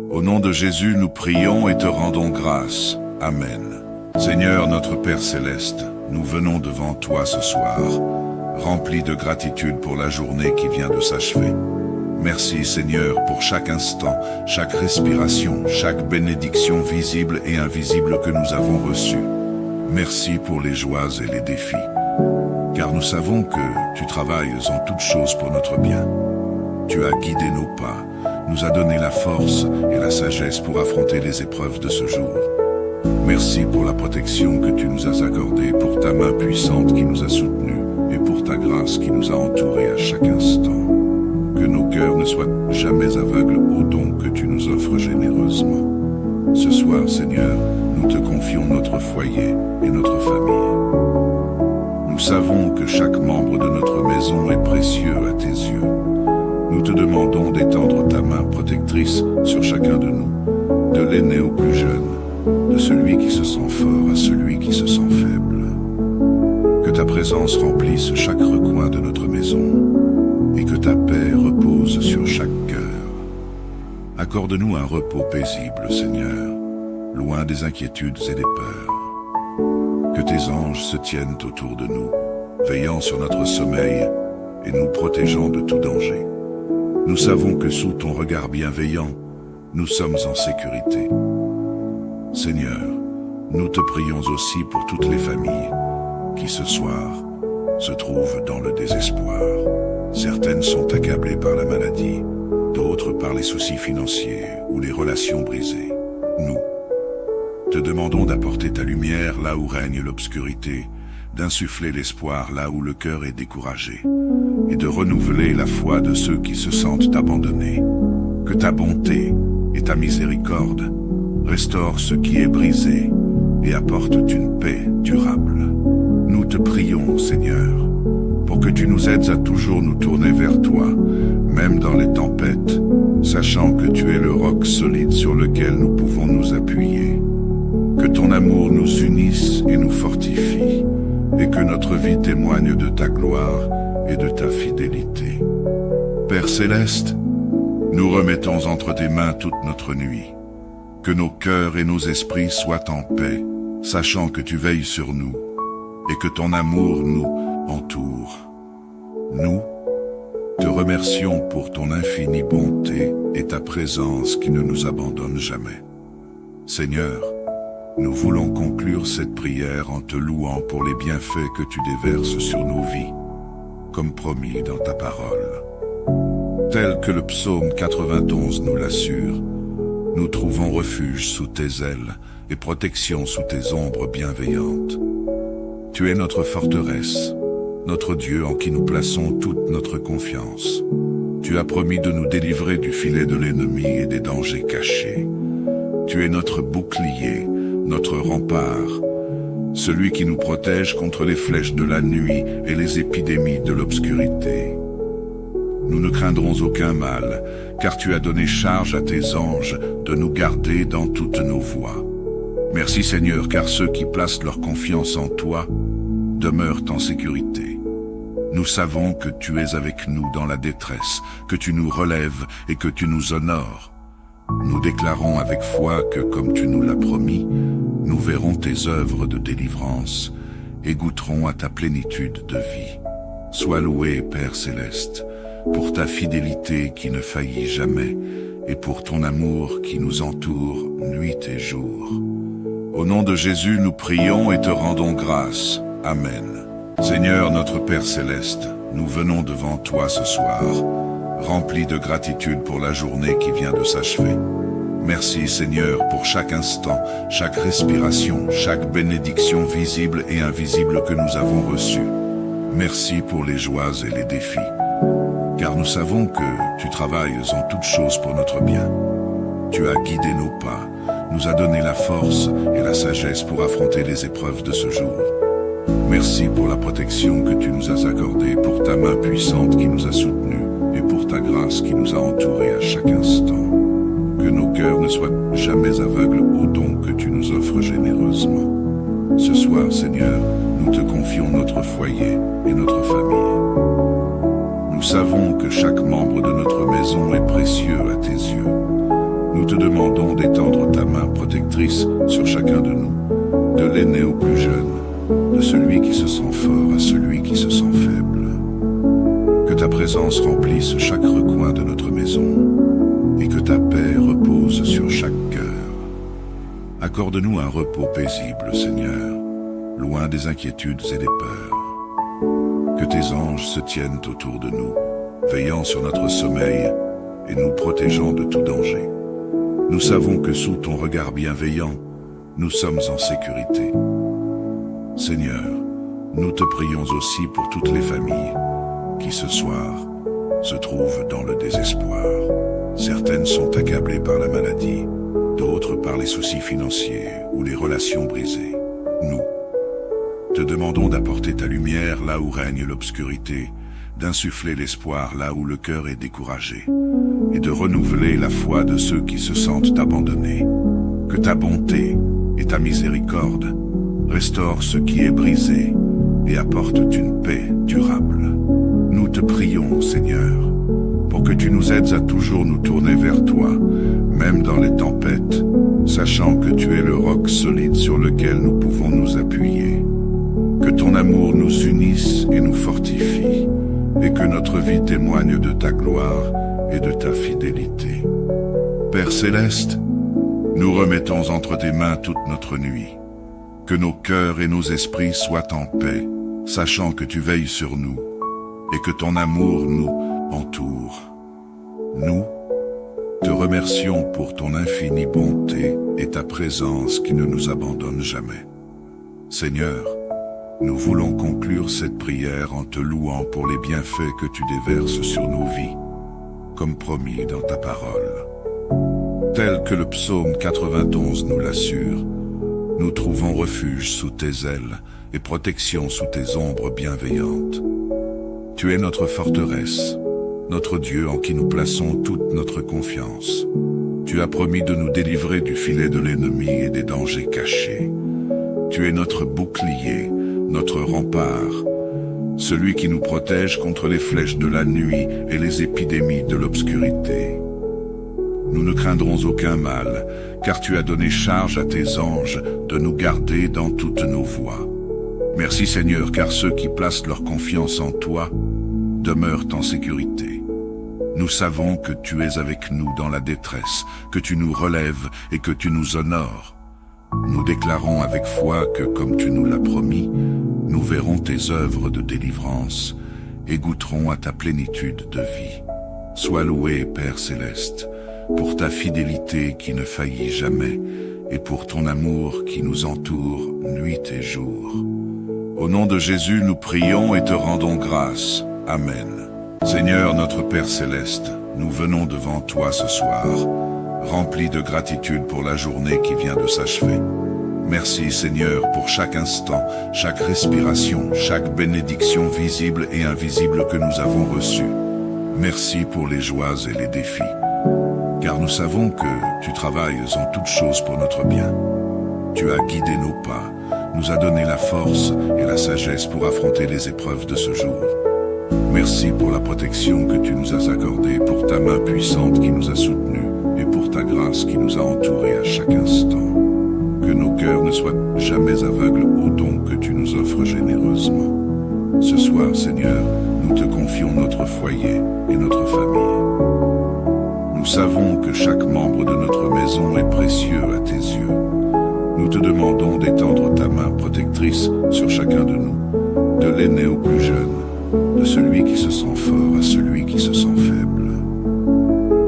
Au nom de Jésus, nous prions et te rendons grâce. Amen. Seigneur notre Père Céleste, nous venons devant toi ce soir, remplis de gratitude pour la journée qui vient de s'achever. Merci Seigneur pour chaque instant, chaque respiration, chaque bénédiction visible et invisible que nous avons reçue. Merci pour les joies et les défis, car nous savons que tu travailles en toutes choses pour notre bien. Tu as guidé nos pas, nous as donné la force et la sagesse pour affronter les épreuves de ce jour. Merci pour la protection que tu nous as accordée, pour ta main puissante qui nous a soutenus et pour ta grâce qui nous a entourés à chaque instant. Que nos cœurs ne soient jamais aveugles aux dons que tu nous offres généreusement. Ce soir, Seigneur, nous te confions notre foyer et notre famille. Nous savons que chaque membre de notre maison est précieux à tes yeux. Nous te demandons d'étendre ta main protectrice sur chacun de nous, de l'aîné au plus jeune, de celui qui se sent fort à celui qui se sent faible. Que ta présence remplisse chaque recoin de notre maison et que ta paix repose sur chaque cœur. Accorde-nous un repos paisible, Seigneur, loin des inquiétudes et des peurs. Que tes anges se tiennent autour de nous, veillant sur notre sommeil et nous protégeant de tout danger. Nous savons que sous ton regard bienveillant, nous sommes en sécurité. Seigneur, nous te prions aussi pour toutes les familles qui ce soir se trouvent dans le désespoir. Certaines sont accablées par la maladie, d'autres par les soucis financiers ou les relations brisées. Nous te demandons d'apporter ta lumière là où règne l'obscurité, d'insuffler l'espoir là où le cœur est découragé, et de renouveler la foi de ceux qui se sentent abandonnés. Que ta bonté et ta miséricorde restaurent ce qui est brisé et apportent une paix durable. Nous te prions, Seigneur, pour que tu nous aides à toujours nous tourner vers toi, même dans les tempêtes, sachant que tu es le roc solide sur lequel nous pouvons nous appuyer. Que ton amour nous unisse et nous fortifie, et que notre vie témoigne de ta gloire et de ta fidélité. Père Céleste, nous remettons entre tes mains toute notre nuit. Que nos cœurs et nos esprits soient en paix, sachant que tu veilles sur nous, et que ton amour nous entoure. Nous te remercions pour ton infinie bonté et ta présence qui ne nous abandonne jamais. Seigneur, nous voulons conclure cette prière en te louant pour les bienfaits que tu déverses sur nos vies, comme promis dans ta parole. Tel que le psaume 91 nous l'assure, nous trouvons refuge sous tes ailes et protection sous tes ombres bienveillantes. Tu es notre forteresse, notre Dieu en qui nous plaçons toute notre confiance. Tu as promis de nous délivrer du filet de l'ennemi et des dangers cachés. Tu es notre bouclier, notre rempart, celui qui nous protège contre les flèches de la nuit et les épidémies de l'obscurité. Nous ne craindrons aucun mal, car tu as donné charge à tes anges de nous garder dans toutes nos voies. Merci Seigneur, car ceux qui placent leur confiance en toi demeurent en sécurité. Nous savons que tu es avec nous dans la détresse, que tu nous relèves et que tu nous honores. Nous déclarons avec foi que, comme tu nous l'as promis, nous verrons tes œuvres de délivrance et goûterons à ta plénitude de vie. Sois loué, Père Céleste, pour ta fidélité qui ne faillit jamais et pour ton amour qui nous entoure nuit et jour. Au nom de Jésus, nous prions et te rendons grâce. Amen. Seigneur notre Père Céleste, nous venons devant toi ce soir, remplis de gratitude pour la journée qui vient de s'achever. Merci Seigneur pour chaque instant, chaque respiration, chaque bénédiction visible et invisible que nous avons reçue. Merci pour les joies et les défis, car nous savons que tu travailles en toutes choses pour notre bien. Tu as guidé nos pas, nous as donné la force et la sagesse pour affronter les épreuves de ce jour. Merci pour la protection que tu nous as accordée, pour ta main puissante qui nous a soutenus et pour ta grâce qui nous a entourés à chaque instant. Que nos cœurs ne soient jamais aveugles aux dons que tu nous offres généreusement. Ce soir, Seigneur, nous te confions notre foyer et notre famille. Nous savons que chaque membre de notre maison est précieux à tes yeux. Nous te demandons d'étendre ta main protectrice sur chacun de nous, de l'aîné au plus jeune, de celui qui se sent fort à celui qui se sent faible. Que ta présence remplisse chaque recoin de notre maison et que ta paix repose sur chaque cœur. Accorde-nous un repos paisible, Seigneur, loin des inquiétudes et des peurs. Que tes anges se tiennent autour de nous, veillant sur notre sommeil et nous protégeant de tout danger. Nous savons que sous ton regard bienveillant, nous sommes en sécurité. Seigneur, nous te prions aussi pour toutes les familles qui ce soir se trouvent dans le désespoir. Certaines sont accablées par la maladie, d'autres par les soucis financiers ou les relations brisées. Nous te demandons d'apporter ta lumière là où règne l'obscurité, d'insuffler l'espoir là où le cœur est découragé, et de renouveler la foi de ceux qui se sentent abandonnés. Que ta bonté et ta miséricorde restaurent ce qui est brisé et apportent une paix durable. Nous te prions, Seigneur, pour que tu nous aides à toujours nous tourner vers toi, même dans les tempêtes, sachant que tu es le roc solide sur lequel nous pouvons nous appuyer. Que ton amour nous unisse et nous fortifie, et que notre vie témoigne de ta gloire et de ta fidélité. Père céleste, nous remettons entre tes mains toute notre nuit. Que nos cœurs et nos esprits soient en paix, sachant que tu veilles sur nous, et que ton amour nous entoure. Nous te remercions pour ton infinie bonté et ta présence qui ne nous abandonne jamais. Seigneur, nous voulons conclure cette prière en te louant pour les bienfaits que tu déverses sur nos vies, comme promis dans ta parole. Tel que le psaume 91 nous l'assure, nous trouvons refuge sous tes ailes et protection sous tes ombres bienveillantes. Tu es notre forteresse, notre Dieu en qui nous plaçons toute notre confiance. Tu as promis de nous délivrer du filet de l'ennemi et des dangers cachés. Tu es notre bouclier, notre rempart, celui qui nous protège contre les flèches de la nuit et les épidémies de l'obscurité. Nous ne craindrons aucun mal, car tu as donné charge à tes anges de nous garder dans toutes nos voies. Merci Seigneur, car ceux qui placent leur confiance en toi demeurent en sécurité. Nous savons que tu es avec nous dans la détresse, que tu nous relèves et que tu nous honores. Nous déclarons avec foi que, comme tu nous l'as promis, nous verrons tes œuvres de délivrance et goûterons à ta plénitude de vie. Sois loué, Père céleste, pour ta fidélité qui ne faillit jamais et pour ton amour qui nous entoure nuit et jour. Au nom de Jésus, nous prions et te rendons grâce. Amen. Seigneur notre Père céleste, nous venons devant toi ce soir, remplis de gratitude pour la journée qui vient de s'achever. Merci Seigneur pour chaque instant, chaque respiration, chaque bénédiction visible et invisible que nous avons reçue. Merci pour les joies et les défis, car nous savons que tu travailles en toutes choses pour notre bien. Tu as guidé nos pas, nous as donné la force et la sagesse pour affronter les épreuves de ce jour. Merci pour la protection que tu nous as accordée, pour ta main puissante qui nous a soutenus et pour ta grâce qui nous a entourés à chaque instant. Que nos cœurs ne soient jamais aveugles aux dons que tu nous offres généreusement. Ce soir, Seigneur, nous te confions notre foyer et notre famille. Nous savons que chaque membre de notre maison est précieux à tes yeux. Nous te demandons d'étendre ta main protectrice sur chacun de nous, de l'aîné au plus jeune, de celui qui se sent fort à celui qui se sent faible.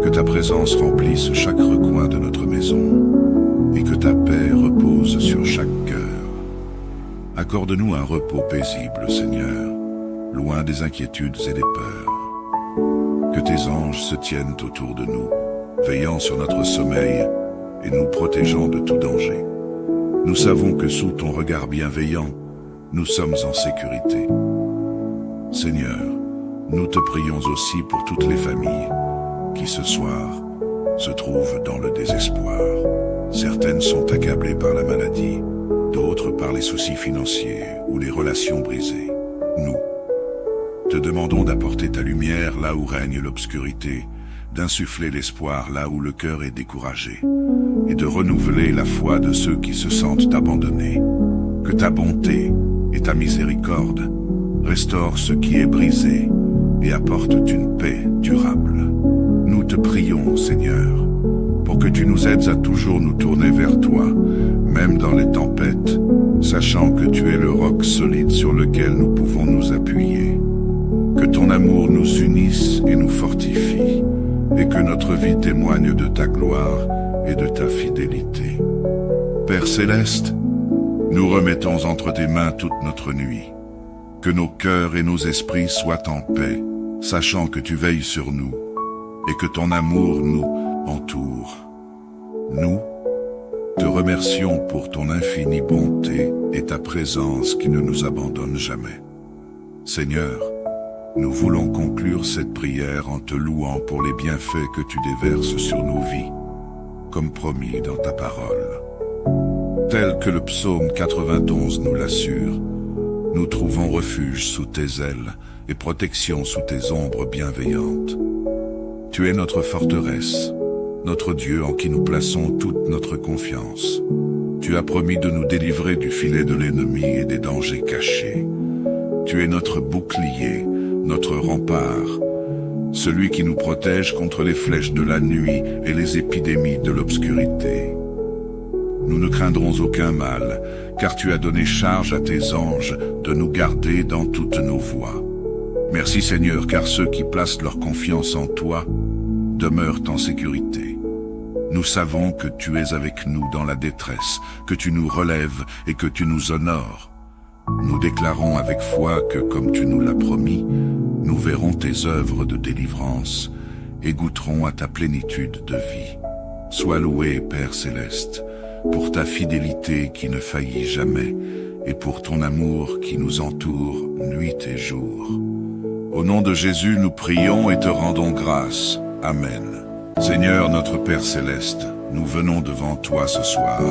Que ta présence remplisse chaque recoin de notre maison et que ta paix repose sur chaque cœur. Accorde-nous un repos paisible, Seigneur, loin des inquiétudes et des peurs. Que tes anges se tiennent autour de nous, veillant sur notre sommeil et nous protégeant de tout danger. Nous savons que sous ton regard bienveillant, nous sommes en sécurité. Seigneur, nous te prions aussi pour toutes les familles qui ce soir se trouvent dans le désespoir. Certaines sont accablées par la maladie, d'autres par les soucis financiers ou les relations brisées. Nous te demandons d'apporter ta lumière là où règne l'obscurité, d'insuffler l'espoir là où le cœur est découragé, et de renouveler la foi de ceux qui se sentent abandonnés. Que ta bonté et ta miséricorde restaurent ce qui est brisé et apportent une paix durable. Nous te prions, Seigneur, pour que tu nous aides à toujours nous tourner vers toi, même dans les tempêtes, sachant que tu es le roc solide sur lequel nous pouvons nous appuyer. Que ton amour nous unisse et nous fortifie, et que notre vie témoigne de ta gloire et de ta fidélité. Père céleste, nous remettons entre tes mains toute notre nuit. Que nos cœurs et nos esprits soient en paix, sachant que tu veilles sur nous, et que ton amour nous entoure. Nous te remercions pour ton infinie bonté et ta présence qui ne nous abandonne jamais. Seigneur, nous voulons conclure cette prière en te louant pour les bienfaits que tu déverses sur nos vies, comme promis dans ta parole. Tel que le psaume 91 nous l'assure, nous trouvons refuge sous tes ailes et protection sous tes ombres bienveillantes. Tu es notre forteresse, notre Dieu en qui nous plaçons toute notre confiance. Tu as promis de nous délivrer du filet de l'ennemi et des dangers cachés. Tu es notre bouclier, notre rempart, celui qui nous protège contre les flèches de la nuit et les épidémies de l'obscurité. Nous ne craindrons aucun mal, car tu as donné charge à tes anges de nous garder dans toutes nos voies. Merci Seigneur, car ceux qui placent leur confiance en toi demeurent en sécurité. Nous savons que tu es avec nous dans la détresse, que tu nous relèves et que tu nous honores. Nous déclarons avec foi que, comme tu nous l'as promis, nous verrons tes œuvres de délivrance et goûterons à ta plénitude de vie. Sois loué, Père céleste, pour ta fidélité qui ne faillit jamais et pour ton amour qui nous entoure nuit et jour. Au nom de Jésus, nous prions et te rendons grâce. Amen. Seigneur notre Père céleste, nous venons devant toi ce soir,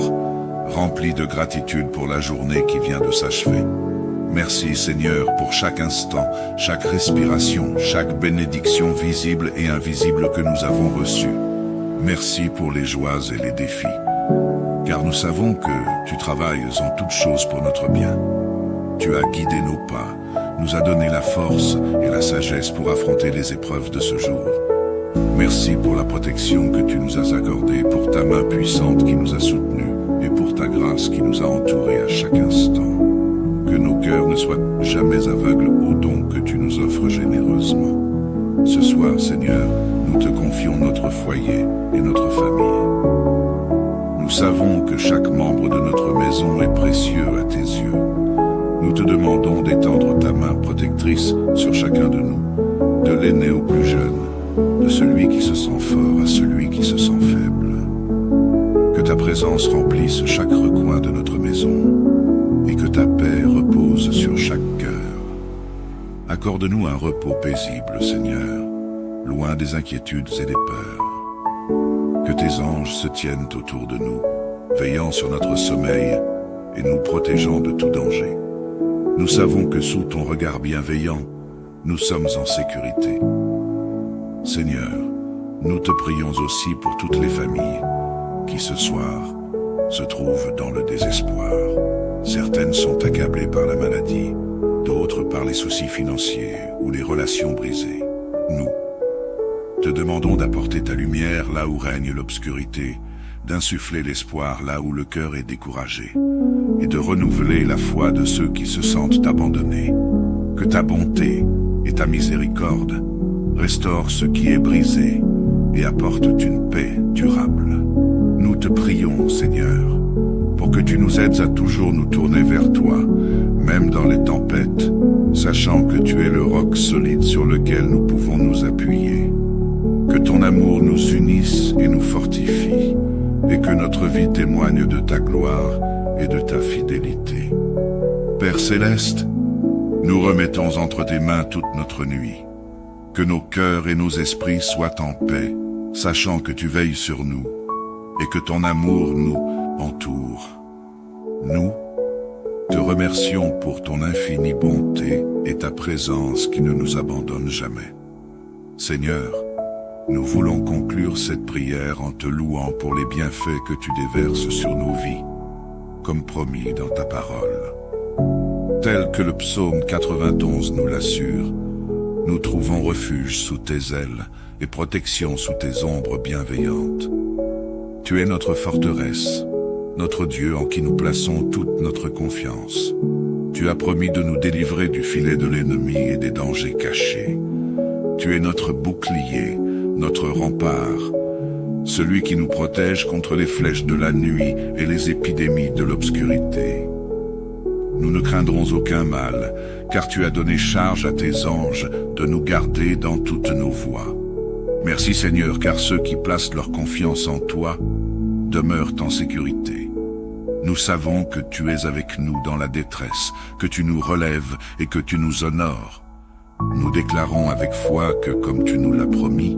remplis de gratitude pour la journée qui vient de s'achever. Merci Seigneur pour chaque instant, chaque respiration, chaque bénédiction visible et invisible que nous avons reçue. Merci pour les joies et les défis, car nous savons que tu travailles en toutes choses pour notre bien. Tu as guidé nos pas, nous as donné la force et la sagesse pour affronter les épreuves de ce jour. Merci pour la protection que tu nous as accordée, pour ta main puissante qui nous a soutenus et pour ta grâce qui nous a entourés à chaque instant. Que nos cœurs ne soient jamais aveugles aux dons que tu nous offres généreusement. Ce soir, Seigneur, nous te confions notre foyer et notre famille. Nous savons que chaque membre de notre maison est précieux à tes yeux. Nous te demandons d'étendre ta main protectrice sur chacun de nous, de l'aîné au plus jeune, de celui qui se sent fort à celui qui se sent faible. Que ta présence remplisse chaque recoin de notre maison et que ta paix repose sur chaque cœur. Accorde-nous un repos paisible, Seigneur, loin des inquiétudes et des peurs. Que tes anges se tiennent autour de nous, veillant sur notre sommeil et nous protégeant de tout danger. Nous savons que sous ton regard bienveillant, nous sommes en sécurité. Seigneur, nous te prions aussi pour toutes les familles qui ce soir se trouvent dans le désespoir. Certaines sont accablées par la maladie, d'autres par les soucis financiers ou les relations brisées. Nous te demandons d'apporter ta lumière là où règne l'obscurité, d'insuffler l'espoir là où le cœur est découragé, et de renouveler la foi de ceux qui se sentent abandonnés. Que ta bonté et ta miséricorde restaurent ce qui est brisé et apportent une paix durable. Nous te prions, Seigneur, pour que tu nous aides à toujours nous tourner vers toi, même dans les tempêtes, sachant que tu es le roc solide sur lequel nous pouvons nous appuyer. Que ton amour nous unisse et nous fortifie, et que notre vie témoigne de ta gloire et de ta fidélité. Père céleste, nous remettons entre tes mains toute notre nuit. Que nos cœurs et nos esprits soient en paix, sachant que tu veilles sur nous, et que ton amour nous entoure. Nous te remercions pour ton infinie bonté et ta présence qui ne nous abandonne jamais. Seigneur, nous voulons conclure cette prière en te louant pour les bienfaits que tu déverses sur nos vies, comme promis dans ta parole. Tel que le psaume 91 nous l'assure, nous trouvons refuge sous tes ailes et protection sous tes ombres bienveillantes. Tu es notre forteresse, notre Dieu en qui nous plaçons toute notre confiance. Tu as promis de nous délivrer du filet de l'ennemi et des dangers cachés. Tu es notre bouclier, notre rempart, celui qui nous protège contre les flèches de la nuit et les épidémies de l'obscurité. Nous ne craindrons aucun mal, car tu as donné charge à tes anges de nous garder dans toutes nos voies. Merci Seigneur, car ceux qui placent leur confiance en toi demeurent en sécurité. Nous savons que tu es avec nous dans la détresse, que tu nous relèves et que tu nous honores. Nous déclarons avec foi que, comme tu nous l'as promis,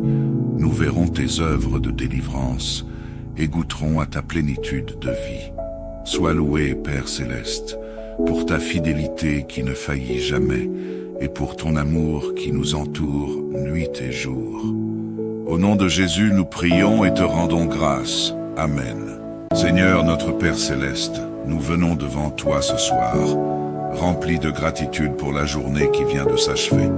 nous verrons tes œuvres de délivrance et goûterons à ta plénitude de vie. Sois loué, Père céleste, pour ta fidélité qui ne faillit jamais et pour ton amour qui nous entoure nuit et jour. Au nom de Jésus, nous prions et te rendons grâce. Amen. Seigneur notre Père céleste, nous venons devant toi ce soir, remplis de gratitude pour la journée qui vient de s'achever.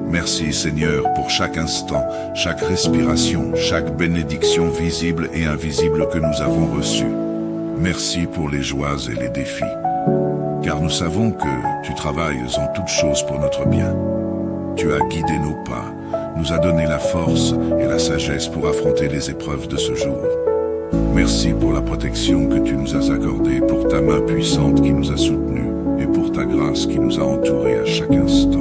Merci Seigneur pour chaque instant, chaque respiration, chaque bénédiction visible et invisible que nous avons reçue. Merci pour les joies et les défis, car nous savons que tu travailles en toutes choses pour notre bien. Tu as guidé nos pas, nous as donné la force et la sagesse pour affronter les épreuves de ce jour. Merci pour la protection que tu nous as accordée, pour ta main puissante qui nous a soutenus et pour ta grâce qui nous a entourés à chaque instant.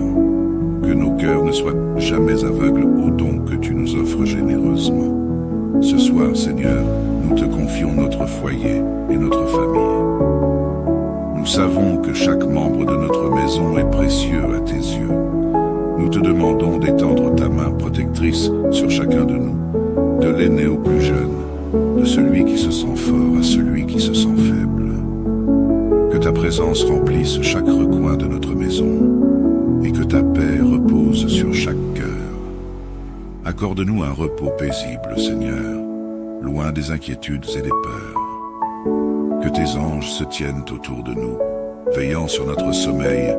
Que nos cœurs ne soient jamais aveugles aux dons que tu nous offres généreusement. Ce soir, Seigneur, nous te confions notre foyer et notre famille. Nous savons que chaque membre de notre maison est précieux à tes yeux. Nous te demandons d'étendre ta main protectrice sur chacun de nous, de l'aîné au plus jeune, de celui qui se sent fort à celui qui se sent faible. Que ta présence remplisse chaque recoin de notre maison et que ta paix repose sur chaque cœur. Accorde-nous un repos paisible, Seigneur, loin des inquiétudes et des peurs. Que tes anges se tiennent autour de nous, veillant sur notre sommeil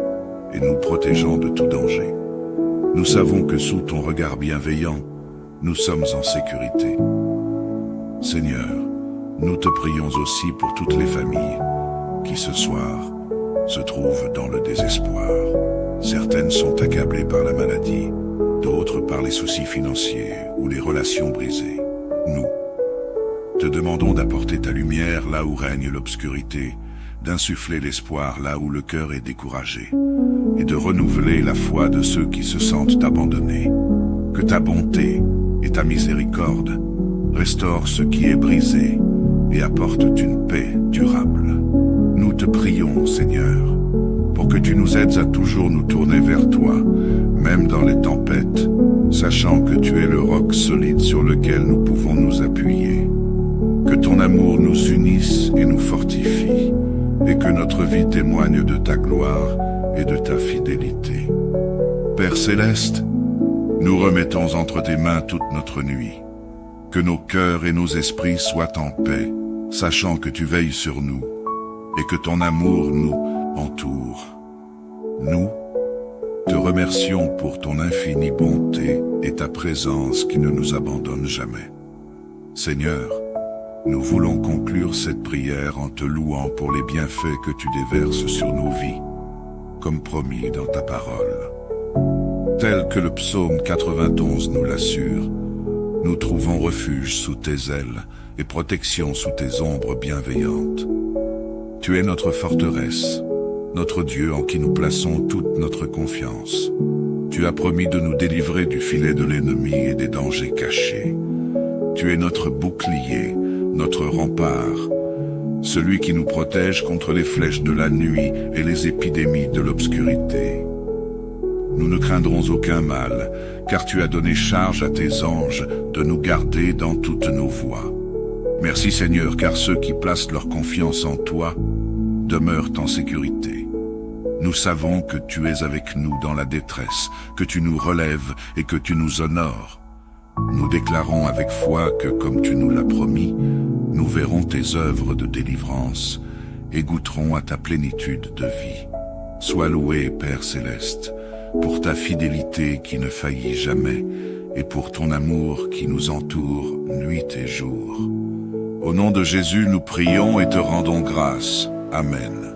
et nous protégeant de tout danger. Nous savons que sous ton regard bienveillant, nous sommes en sécurité. Seigneur, nous te prions aussi pour toutes les familles qui ce soir se trouvent dans le désespoir. Certaines sont accablées par la maladie, d'autres par les soucis financiers ou les relations brisées. Nous te demandons d'apporter ta lumière là où règne l'obscurité, d'insuffler l'espoir là où le cœur est découragé, et de renouveler la foi de ceux qui se sentent abandonnés. Que ta bonté et ta miséricorde restaurent ce qui est brisé et apportent une paix durable. Nous te prions, Seigneur, pour que tu nous aides à toujours nous tourner vers toi, même dans les tempêtes, sachant que tu es le roc solide sur lequel nous pouvons nous appuyer. Que ton amour nous unisse et nous fortifie, et que notre vie témoigne de ta gloire et de ta fidélité. Père céleste, nous remettons entre tes mains toute notre nuit. Que nos cœurs et nos esprits soient en paix, sachant que tu veilles sur nous, et que ton amour nous entoure. Nous te remercions pour ton infinie bonté et ta présence qui ne nous abandonne jamais. Seigneur, nous voulons conclure cette prière en te louant pour les bienfaits que tu déverses sur nos vies, comme promis dans ta parole. Tel que le psaume 91 nous l'assure, nous trouvons refuge sous tes ailes et protection sous tes ombres bienveillantes. Tu es notre forteresse, notre Dieu en qui nous plaçons toute notre confiance. Tu as promis de nous délivrer du filet de l'ennemi et des dangers cachés. Tu es notre bouclier, notre rempart, celui qui nous protège contre les flèches de la nuit et les épidémies de l'obscurité. Nous ne craindrons aucun mal, car tu as donné charge à tes anges de nous garder dans toutes nos voies. Merci Seigneur, car ceux qui placent leur confiance en toi demeurent en sécurité. Nous savons que tu es avec nous dans la détresse, que tu nous relèves et que tu nous honores. Nous déclarons avec foi que, comme tu nous l'as promis, nous verrons tes œuvres de délivrance et goûterons à ta plénitude de vie. Sois loué, Père céleste, pour ta fidélité qui ne faillit jamais et pour ton amour qui nous entoure nuit et jour. Au nom de Jésus, nous prions et te rendons grâce. Amen.